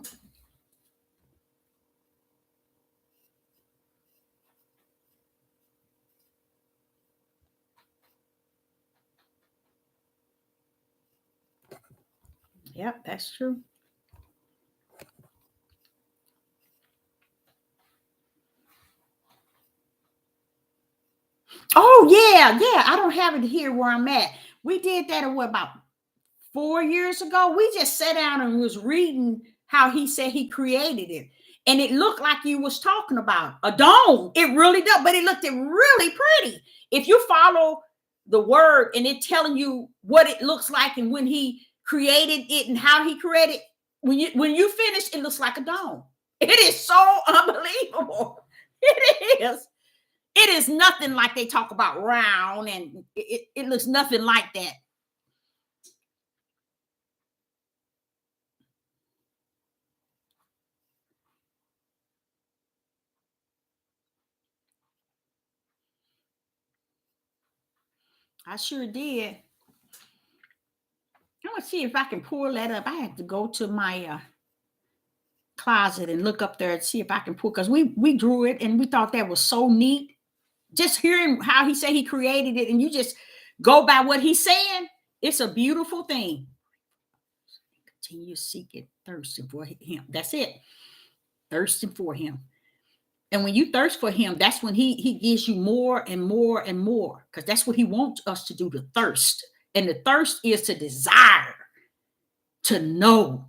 Yep, that's true. Oh yeah, yeah. I don't have it here where I'm at. We did that what about 4 years ago? We just sat down and was reading how he said he created it. And it looked like you was talking about a dome. It really does, but it looked really pretty. If you follow the word and it telling you what it looks like and when he created it and how he created, when you finish, it looks like a dome. It is so unbelievable. It is. It is nothing like they talk about round, and it looks nothing like that. I sure did. I'm gonna see if I can pull that up. I had to go to my closet and look up there and see if I can pull because we drew it and we thought that was so neat. Just hearing how he said he created it, and you just go by what he's saying. It's a beautiful thing. Continue seeking, thirsting for him. That's it. Thirsting for him. And when you thirst for him, that's when he gives you more and more and more, because that's what he wants us to do, to thirst. And the thirst is to desire to know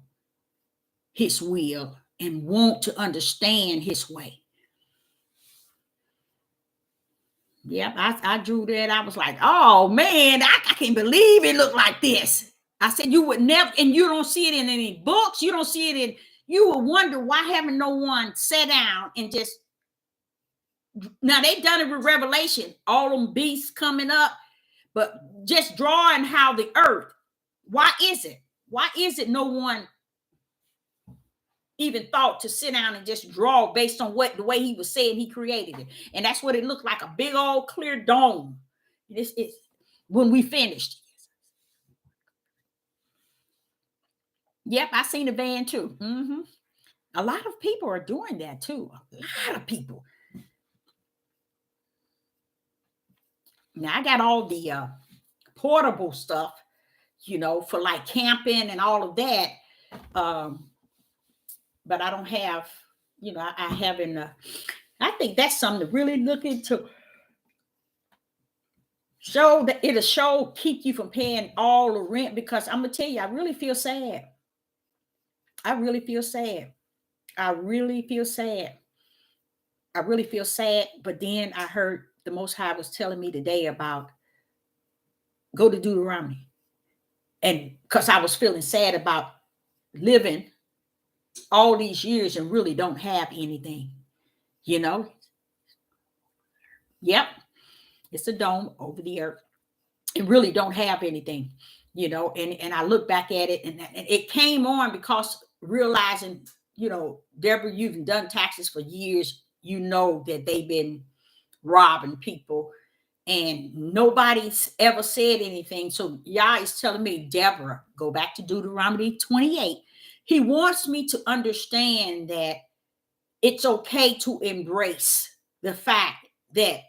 his will and want to understand his way. Yep, I drew that. I was like, oh man, I can't believe it looked like this. I said you would never, and you don't see it in any books. You don't see it in, you would wonder why haven't no one sat down and just, now they've done it with Revelation, all them beasts coming up, but just drawing how the earth, why is it? Why is it no one even thought to sit down and just draw based on what the way he was saying he created it? And that's what it looked like, a big old clear dome. This is when we finished. Yep, I seen the van too. A lot of people are doing that too. A lot of people. Now I got all the portable stuff, for like camping and all of that. Um, but I don't have, I haven't. I think that's something to really look into. Show that it'll show keep you from paying all the rent, because I'm gonna tell you, I really feel sad. I really feel sad. I really feel sad. I really feel sad. But then I heard the Most High was telling me today about go to Deuteronomy. And because I was feeling sad about living all these years and really don't have anything, you know? Yep. It's a dome over the earth. And really don't have anything, you know? And I look back at it and it came on because realizing, you know, Deborah, you've done taxes for years. You know that they've been robbing people and nobody's ever said anything. So Yah is telling me, Deborah, go back to Deuteronomy 28. He wants me to understand that it's okay to embrace the fact that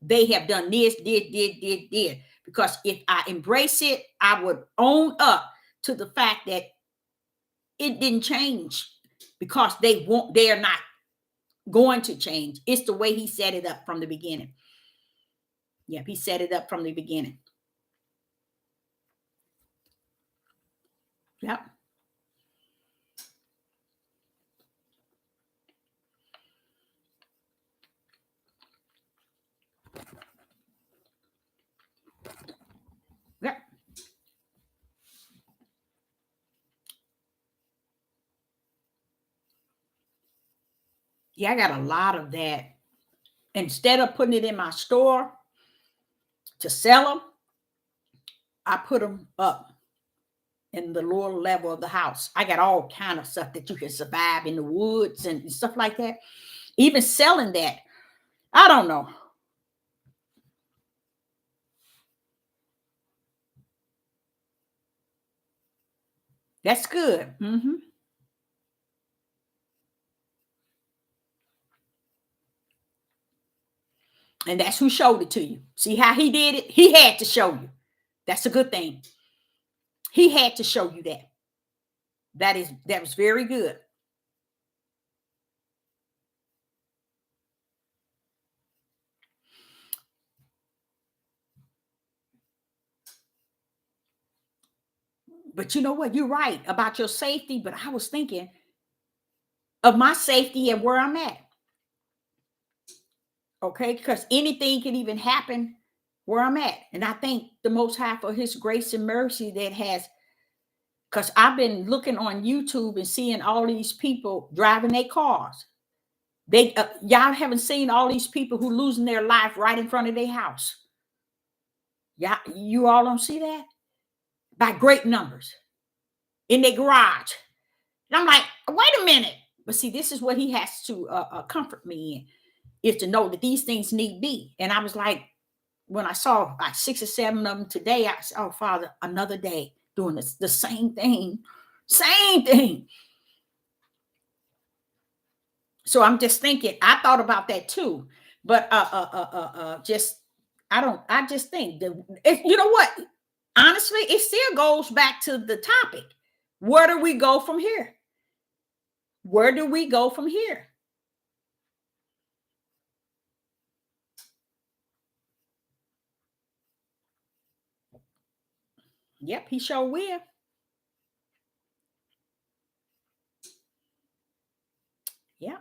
they have done this, did. Because if I embrace it, I would own up to the fact that it didn't change because they are not going to change. It's the way he set it up from the beginning. Yep, he set it up from the beginning. Yep. Yep. Yeah, I got a lot of that. Instead of putting it in my store to sell them, I put them up in the lower level of the house. I got all kind of stuff that you can survive in the woods and stuff like that. Even selling that, I don't know. That's good. Mm-hmm. And that's who showed it to you. See how he did it? He had to show you. That's a good thing. He had to show you that. That was very good. But you know what? You're right about your safety. But I was thinking of my safety and where I'm at. Okay, because anything can even happen where I'm at. And I thank the Most High for his grace and mercy that has, because I've been looking on YouTube and seeing all these people driving their cars. Y'all haven't seen all these people who losing their life right in front of their house. Yeah, you all don't see that? By great numbers in their garage. And I'm like, wait a minute. But see, this is what he has to comfort me in, is to know that these things need be. And I was like, when I saw like 6 or 7 of them today, I said, oh, Father, another day doing this, the same thing. Same thing. So I'm just thinking, I thought about that too. But I just think that, you know what? Honestly, it still goes back to the topic. Where do we go from here? Where do we go from here? Yep, he sure will. Yeah.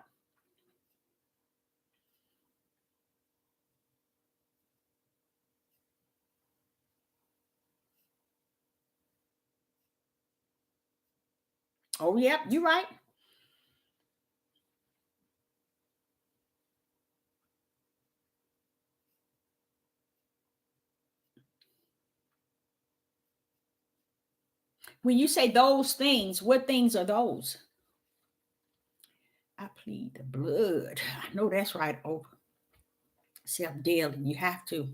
Oh, yep, you're right. When you say those things, what things are those? I plead the blood. I know that's right. Over self-daily. You have to.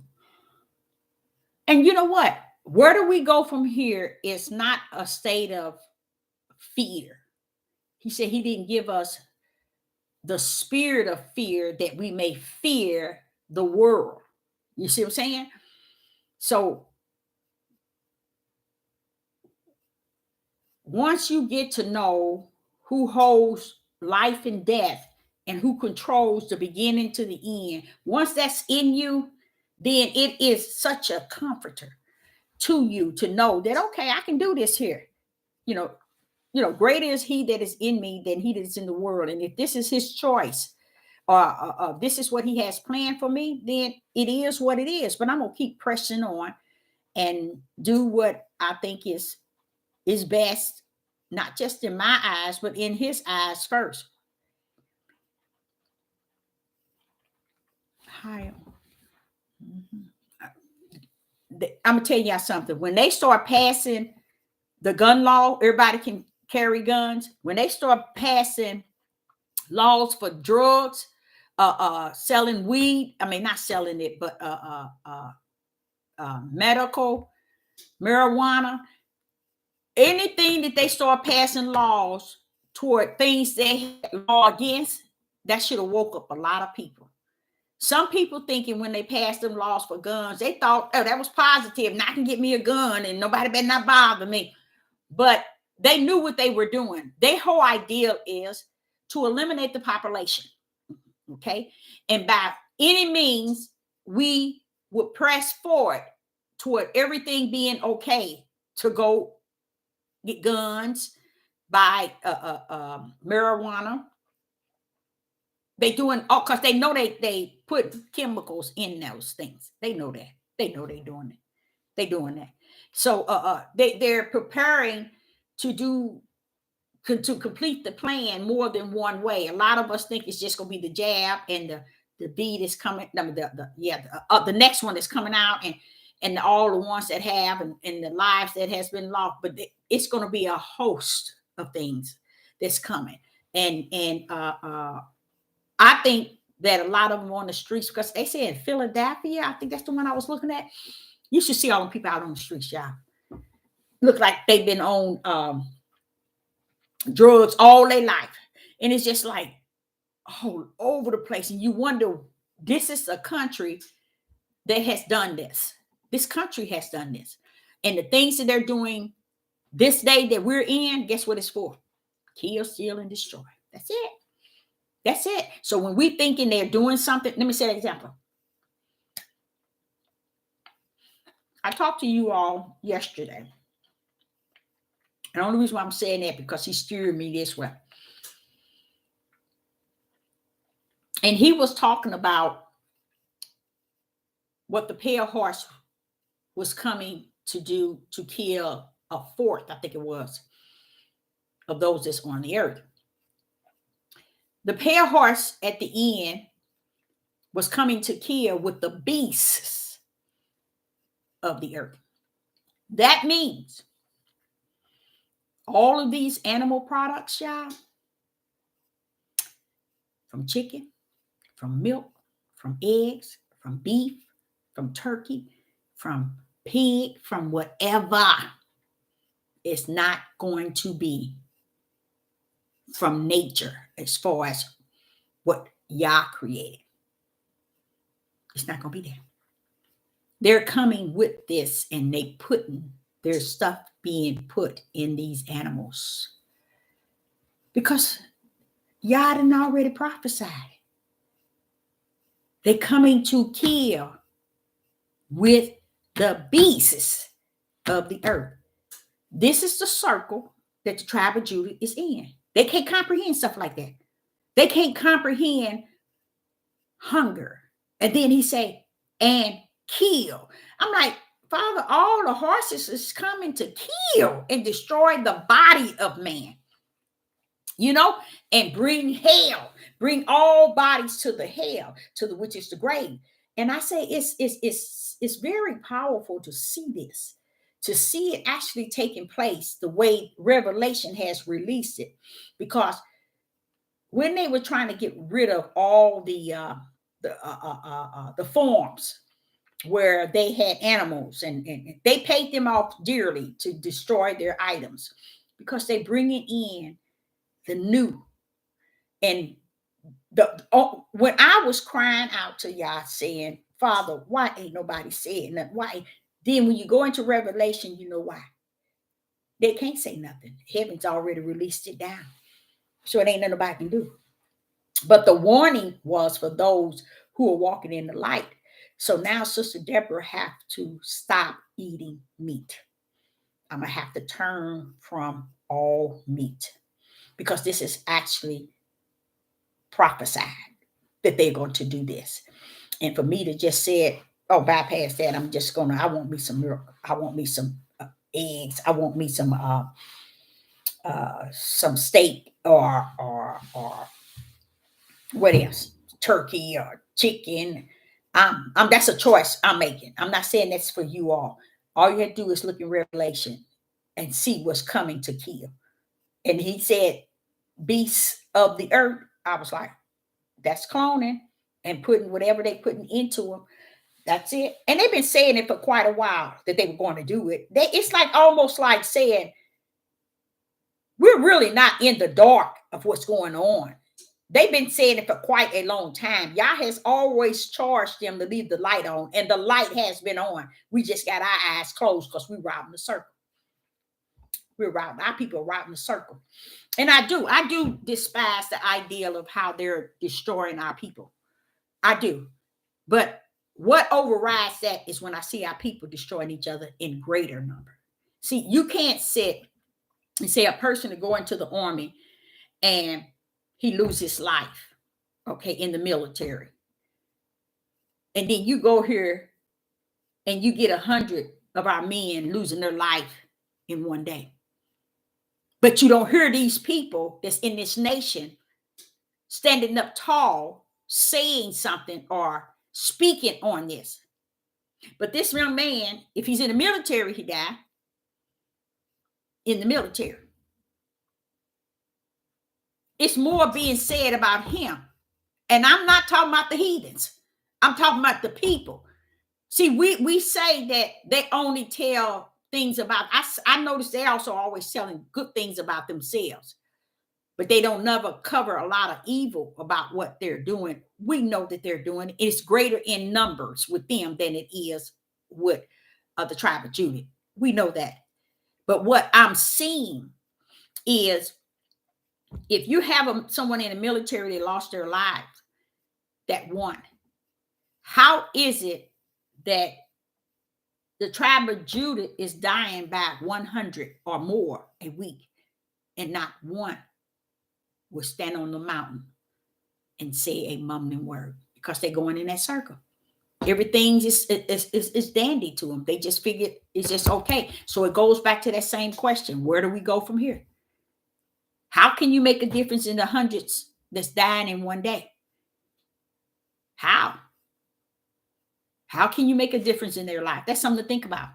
And you know what? Where do we go from here is not a state of fear. He said he didn't give us the spirit of fear that we may fear the world. You see what I'm saying? So once you get to know who holds life and death and who controls the beginning to the end, once that's in you, then it is such a comforter to you to know that, okay, I can do this here. You know, greater is he that is in me than he that is in the world. And if this is his choice, this is what he has planned for me, then it is what it is. But I'm going to keep pressing on and do what I think is best, not just in my eyes, but in his eyes first. Hi. I'm going to tell y'all something. When they start passing the gun law, everybody can carry guns. When they start passing laws for drugs, selling weed, I mean, not selling it, but medical marijuana, anything that they start passing laws toward things they law against, that should have woke up a lot of people. Some people thinking when they passed them laws for guns, they thought, oh, that was positive. Now I can get me a gun and nobody better not bother me. But they knew what they were doing. Their whole idea is to eliminate the population. Okay. And by any means, we would press forward toward everything being okay to go get guns, buy marijuana. They doing all because they know they put chemicals in those things. They know that. They know they're doing it. They're doing that. So they're preparing to complete the plan more than one way. A lot of us think it's just going to be the jab and the beat is coming. The next one is coming out and all the ones that have and the lives that has been lost. But it's going to be a host of things that's coming. And I think that a lot of them on the streets, because they say in Philadelphia, I think that's the one I was looking at. You should see all the people out on the streets, y'all. Look like they've been on drugs all their life. And it's just like all over the place. And you wonder, this is a country that has done this. This country has done this. And the things that they're doing this day that we're in, guess what it's for? Kill, steal, and destroy. That's it. That's it. So when we thinking they're doing something, let me say an example. I talked to you all yesterday. And the only reason why I'm saying that because he steered me this way. And he was talking about what the pale horse was coming to do to kill a fourth, I think it was, of those that's on the earth. The pale horse at the end was coming to kill with the beasts of the earth. That means all of these animal products, y'all, from chicken, from milk, from eggs, from beef, from turkey, from pig, from whatever, it's not going to be from nature as far as what Yah created. It's not going to be there. They're coming with this and they putting their stuff being put in these animals because Yah done already prophesied. They're coming to kill with the beasts of the earth. This is the circle that the tribe of Judah is in. They can't comprehend stuff like that. They can't comprehend hunger. And then he say, and kill. I'm like, Father, all the horses is coming to kill and destroy the body of man. You know, and bring hell, bring all bodies to the hell, to the which is the grave. And I say it's very powerful to see this, to see it actually taking place the way Revelation has released it. Because when they were trying to get rid of all the farms where they had animals and they paid them off dearly to destroy their items because they bring it in the new. And when I was crying out to Yah saying, Father, why ain't nobody saying nothing? Why? Then when you go into Revelation, you know why. They can't say nothing. Heaven's already released it down. So it ain't nothing nobody can do. But the warning was for those who are walking in the light. So now Sister Deborah have to stop eating meat. I'm going to have to turn from all meat because this is actually prophesied that they're going to do this. And for me to just say, oh, bypass that, I want me some milk. I want me some eggs. I want me some steak or what else? Turkey or chicken. That's a choice I'm making. I'm not saying that's for you all. All you have to do is look in Revelation and see what's coming to kill. And he said, beasts of the earth. I was like, that's cloning and putting whatever they putting into them. That's it. And they've been saying it for quite a while that they were going to do it. It's like almost like saying, we're really not in the dark of what's going on. They've been saying it for quite a long time. Yah has always charged them to leave the light on, and the light has been on. We just got our eyes closed because we're routing the circle. Our people are routing the circle. And I do despise the ideal of how they're destroying our people. I do. But what overrides that is when I see our people destroying each other in greater number. See, you can't sit and say a person to go into the army and he loses his life, okay, in the military. And then you go here and you get 100 of our men losing their life in one day. But you don't hear these people that's in this nation standing up tall, saying something or speaking on this. But this young man, if he's in the military, he died in the military. It's more being said about him. And I'm not talking about the heathens. I'm talking about the people. See, we say that they only tell things about, I notice they also always telling good things about themselves, but they don't never cover a lot of evil about what they're doing. We know that they're doing. It's greater in numbers with them than it is with the tribe of Judah. We know that. But what I'm seeing is, if you have someone in the military that lost their lives, that won, how is it that the tribe of Judah is dying by 100 or more a week, and not one will stand on the mountain and say a mumbling word? Because they're going in that circle. Everything is dandy to them. They just figure it's just okay. So it goes back to that same question. Where do we go from here? How can you make a difference in the hundreds that's dying in one day? How? How can you make a difference in their life? That's something to think about.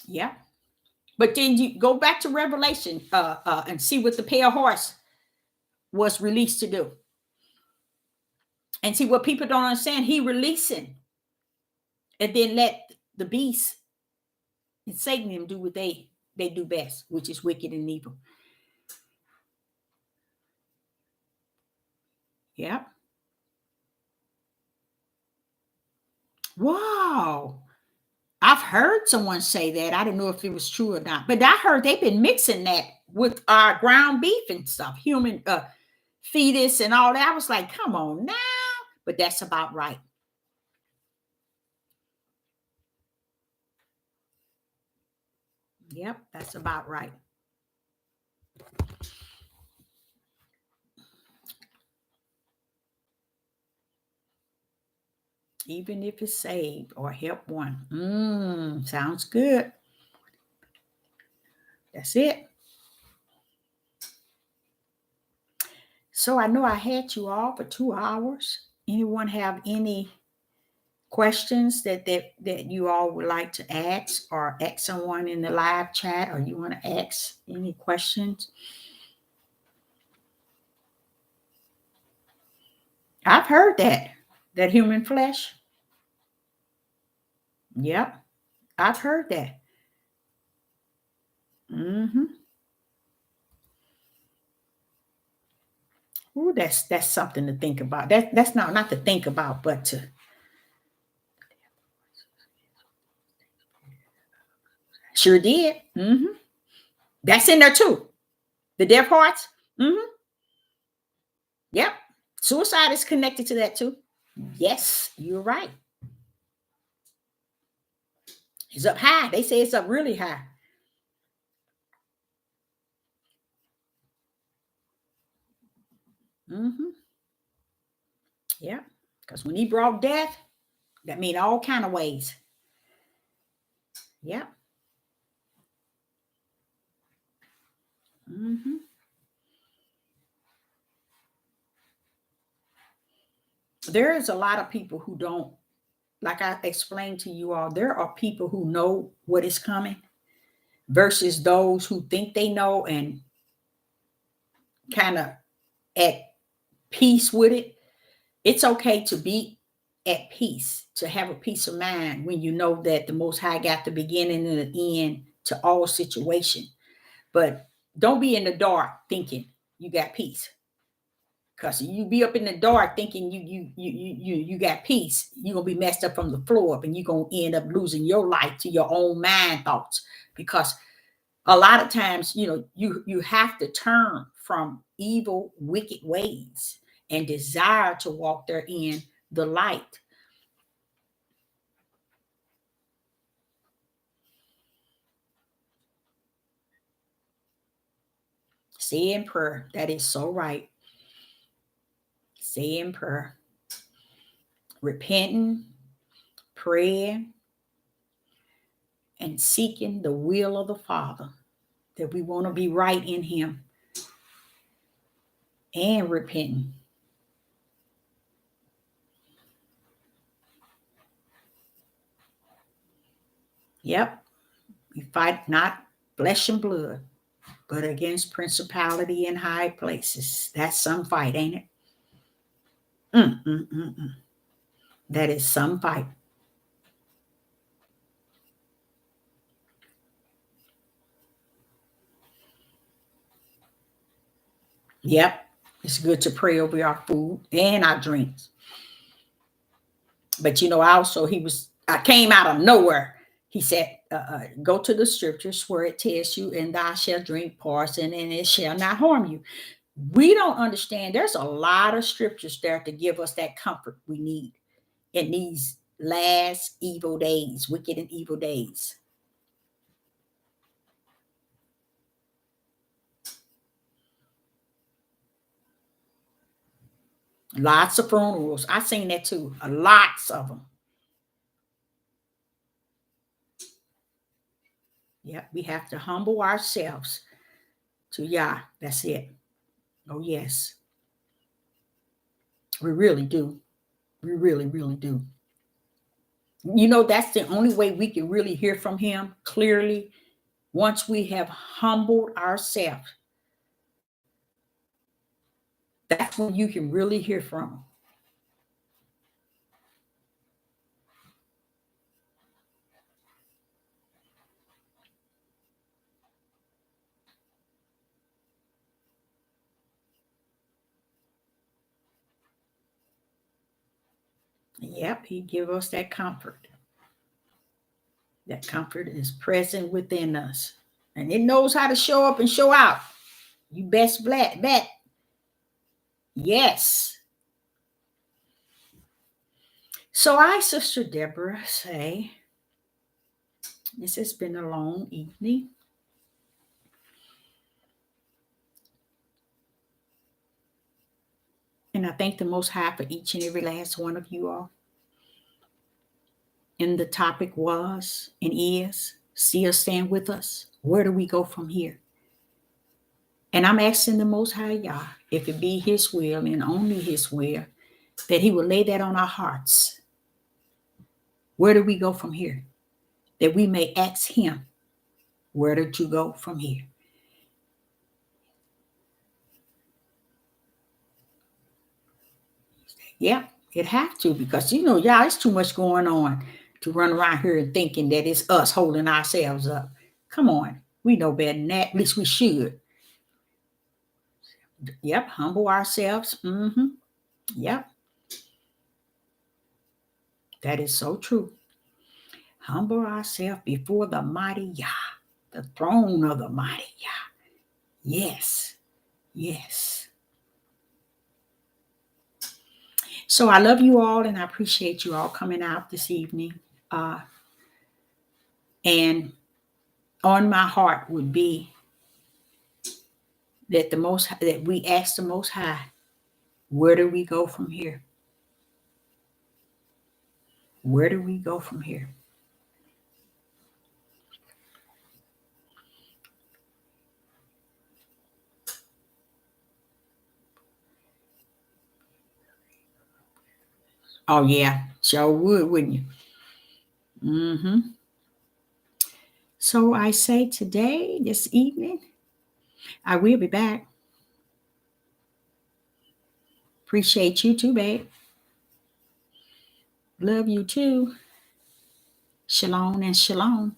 Yeah. But then you go back to Revelation and see what the pale horse was released to do. And see what people don't understand. He releasing. And then let the beast and Satan them do what they do best, which is wicked and evil. Yeah. Wow. I've heard someone say that. I don't know if it was true or not, but I heard they've been mixing that with our ground beef and stuff, human fetus and all that. I was like, come on now. But that's about right. Yep, that's about right. Even if it's saved or help one. Sounds good. That's it. So I know I had you all for 2 hours. Anyone have any questions that you all would like to ask, or ask someone in the live chat, or you want to ask any questions? I've heard that human flesh. Yep, I've heard that. Ooh, that's something to think about. That's not to think about, but to. Sure did. That's in there too. The deaf hearts. Yep. Suicide is connected to that too. Yes, you're right. It's up high. They say it's up really high. Mm-hmm. Yeah. Because when he brought death, that mean all kind of ways. Yeah. Mm-hmm. There is a lot of people who don't, like I explained to you all, there are people who know what is coming versus those who think they know and kind of at peace with it. It's okay to be at peace, to have a peace of mind when you know that the Most High got the beginning and the end to all situation. But don't be in the dark thinking you got peace. Cause you be up in the dark thinking you got peace, you're gonna be messed up from the floor up, and you're gonna end up losing your life to your own mind thoughts. Because a lot of times, you have to turn from evil, wicked ways and desire to walk there in the light. Say in prayer. That is so right. Say in prayer. Repenting, praying, and seeking the will of the Father. That we want to be right in Him, and repenting. Yep. We fight not flesh and blood, but against principality in high places. That's some fight, ain't it? Mm, mm, mm, mm. That is some fight. Yep. It's good to pray over our food and our drinks. But also I came out of nowhere. He said, go to the scriptures where it tells you, and thou shalt drink poison, and it shall not harm you. We don't understand. There's a lot of scriptures there to give us that comfort we need in these last evil days, wicked and evil days. Lots of funerals. I seen that too. Lots of them. Yeah, we have to humble ourselves to Yah. That's it. Oh, yes. We really do. We really, really do. That's the only way we can really hear from Him clearly once we have humbled ourselves. That's when you can really hear from Him. Yep, He give us that comfort. That comfort is present within us. And it knows how to show up and show out. You best bet. Yes. So I, Sister Deborah, say, this has been a long evening. And I thank the Most High for each and every last one of you all. And the topic was and is, see us, stand with us. Where do we go from here? And I'm asking the Most High Yah, if it be His will and only His will, that He will lay that on our hearts. Where do we go from here? That we may ask Him, where did you go from here? Yeah, it have to, because y'all, it's too much going on to run around here and thinking that it's us holding ourselves up. Come on, we know better than that. At least we should. Yep, humble ourselves. Yep, that is so true. Humble ourselves before the mighty Yah, the throne of the mighty Yah. Yes, yes. So I love you all, and I appreciate you all coming out this evening. And on my heart would be that we ask the Most High Where do we go from here? Where do we go from here? Oh, yeah, sure would, wouldn't you? Mm-hmm. So I say today, this evening, I will be back. Appreciate you too, babe. Love you too. Shalom and shalom.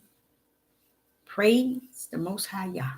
Praise the Most High Yah.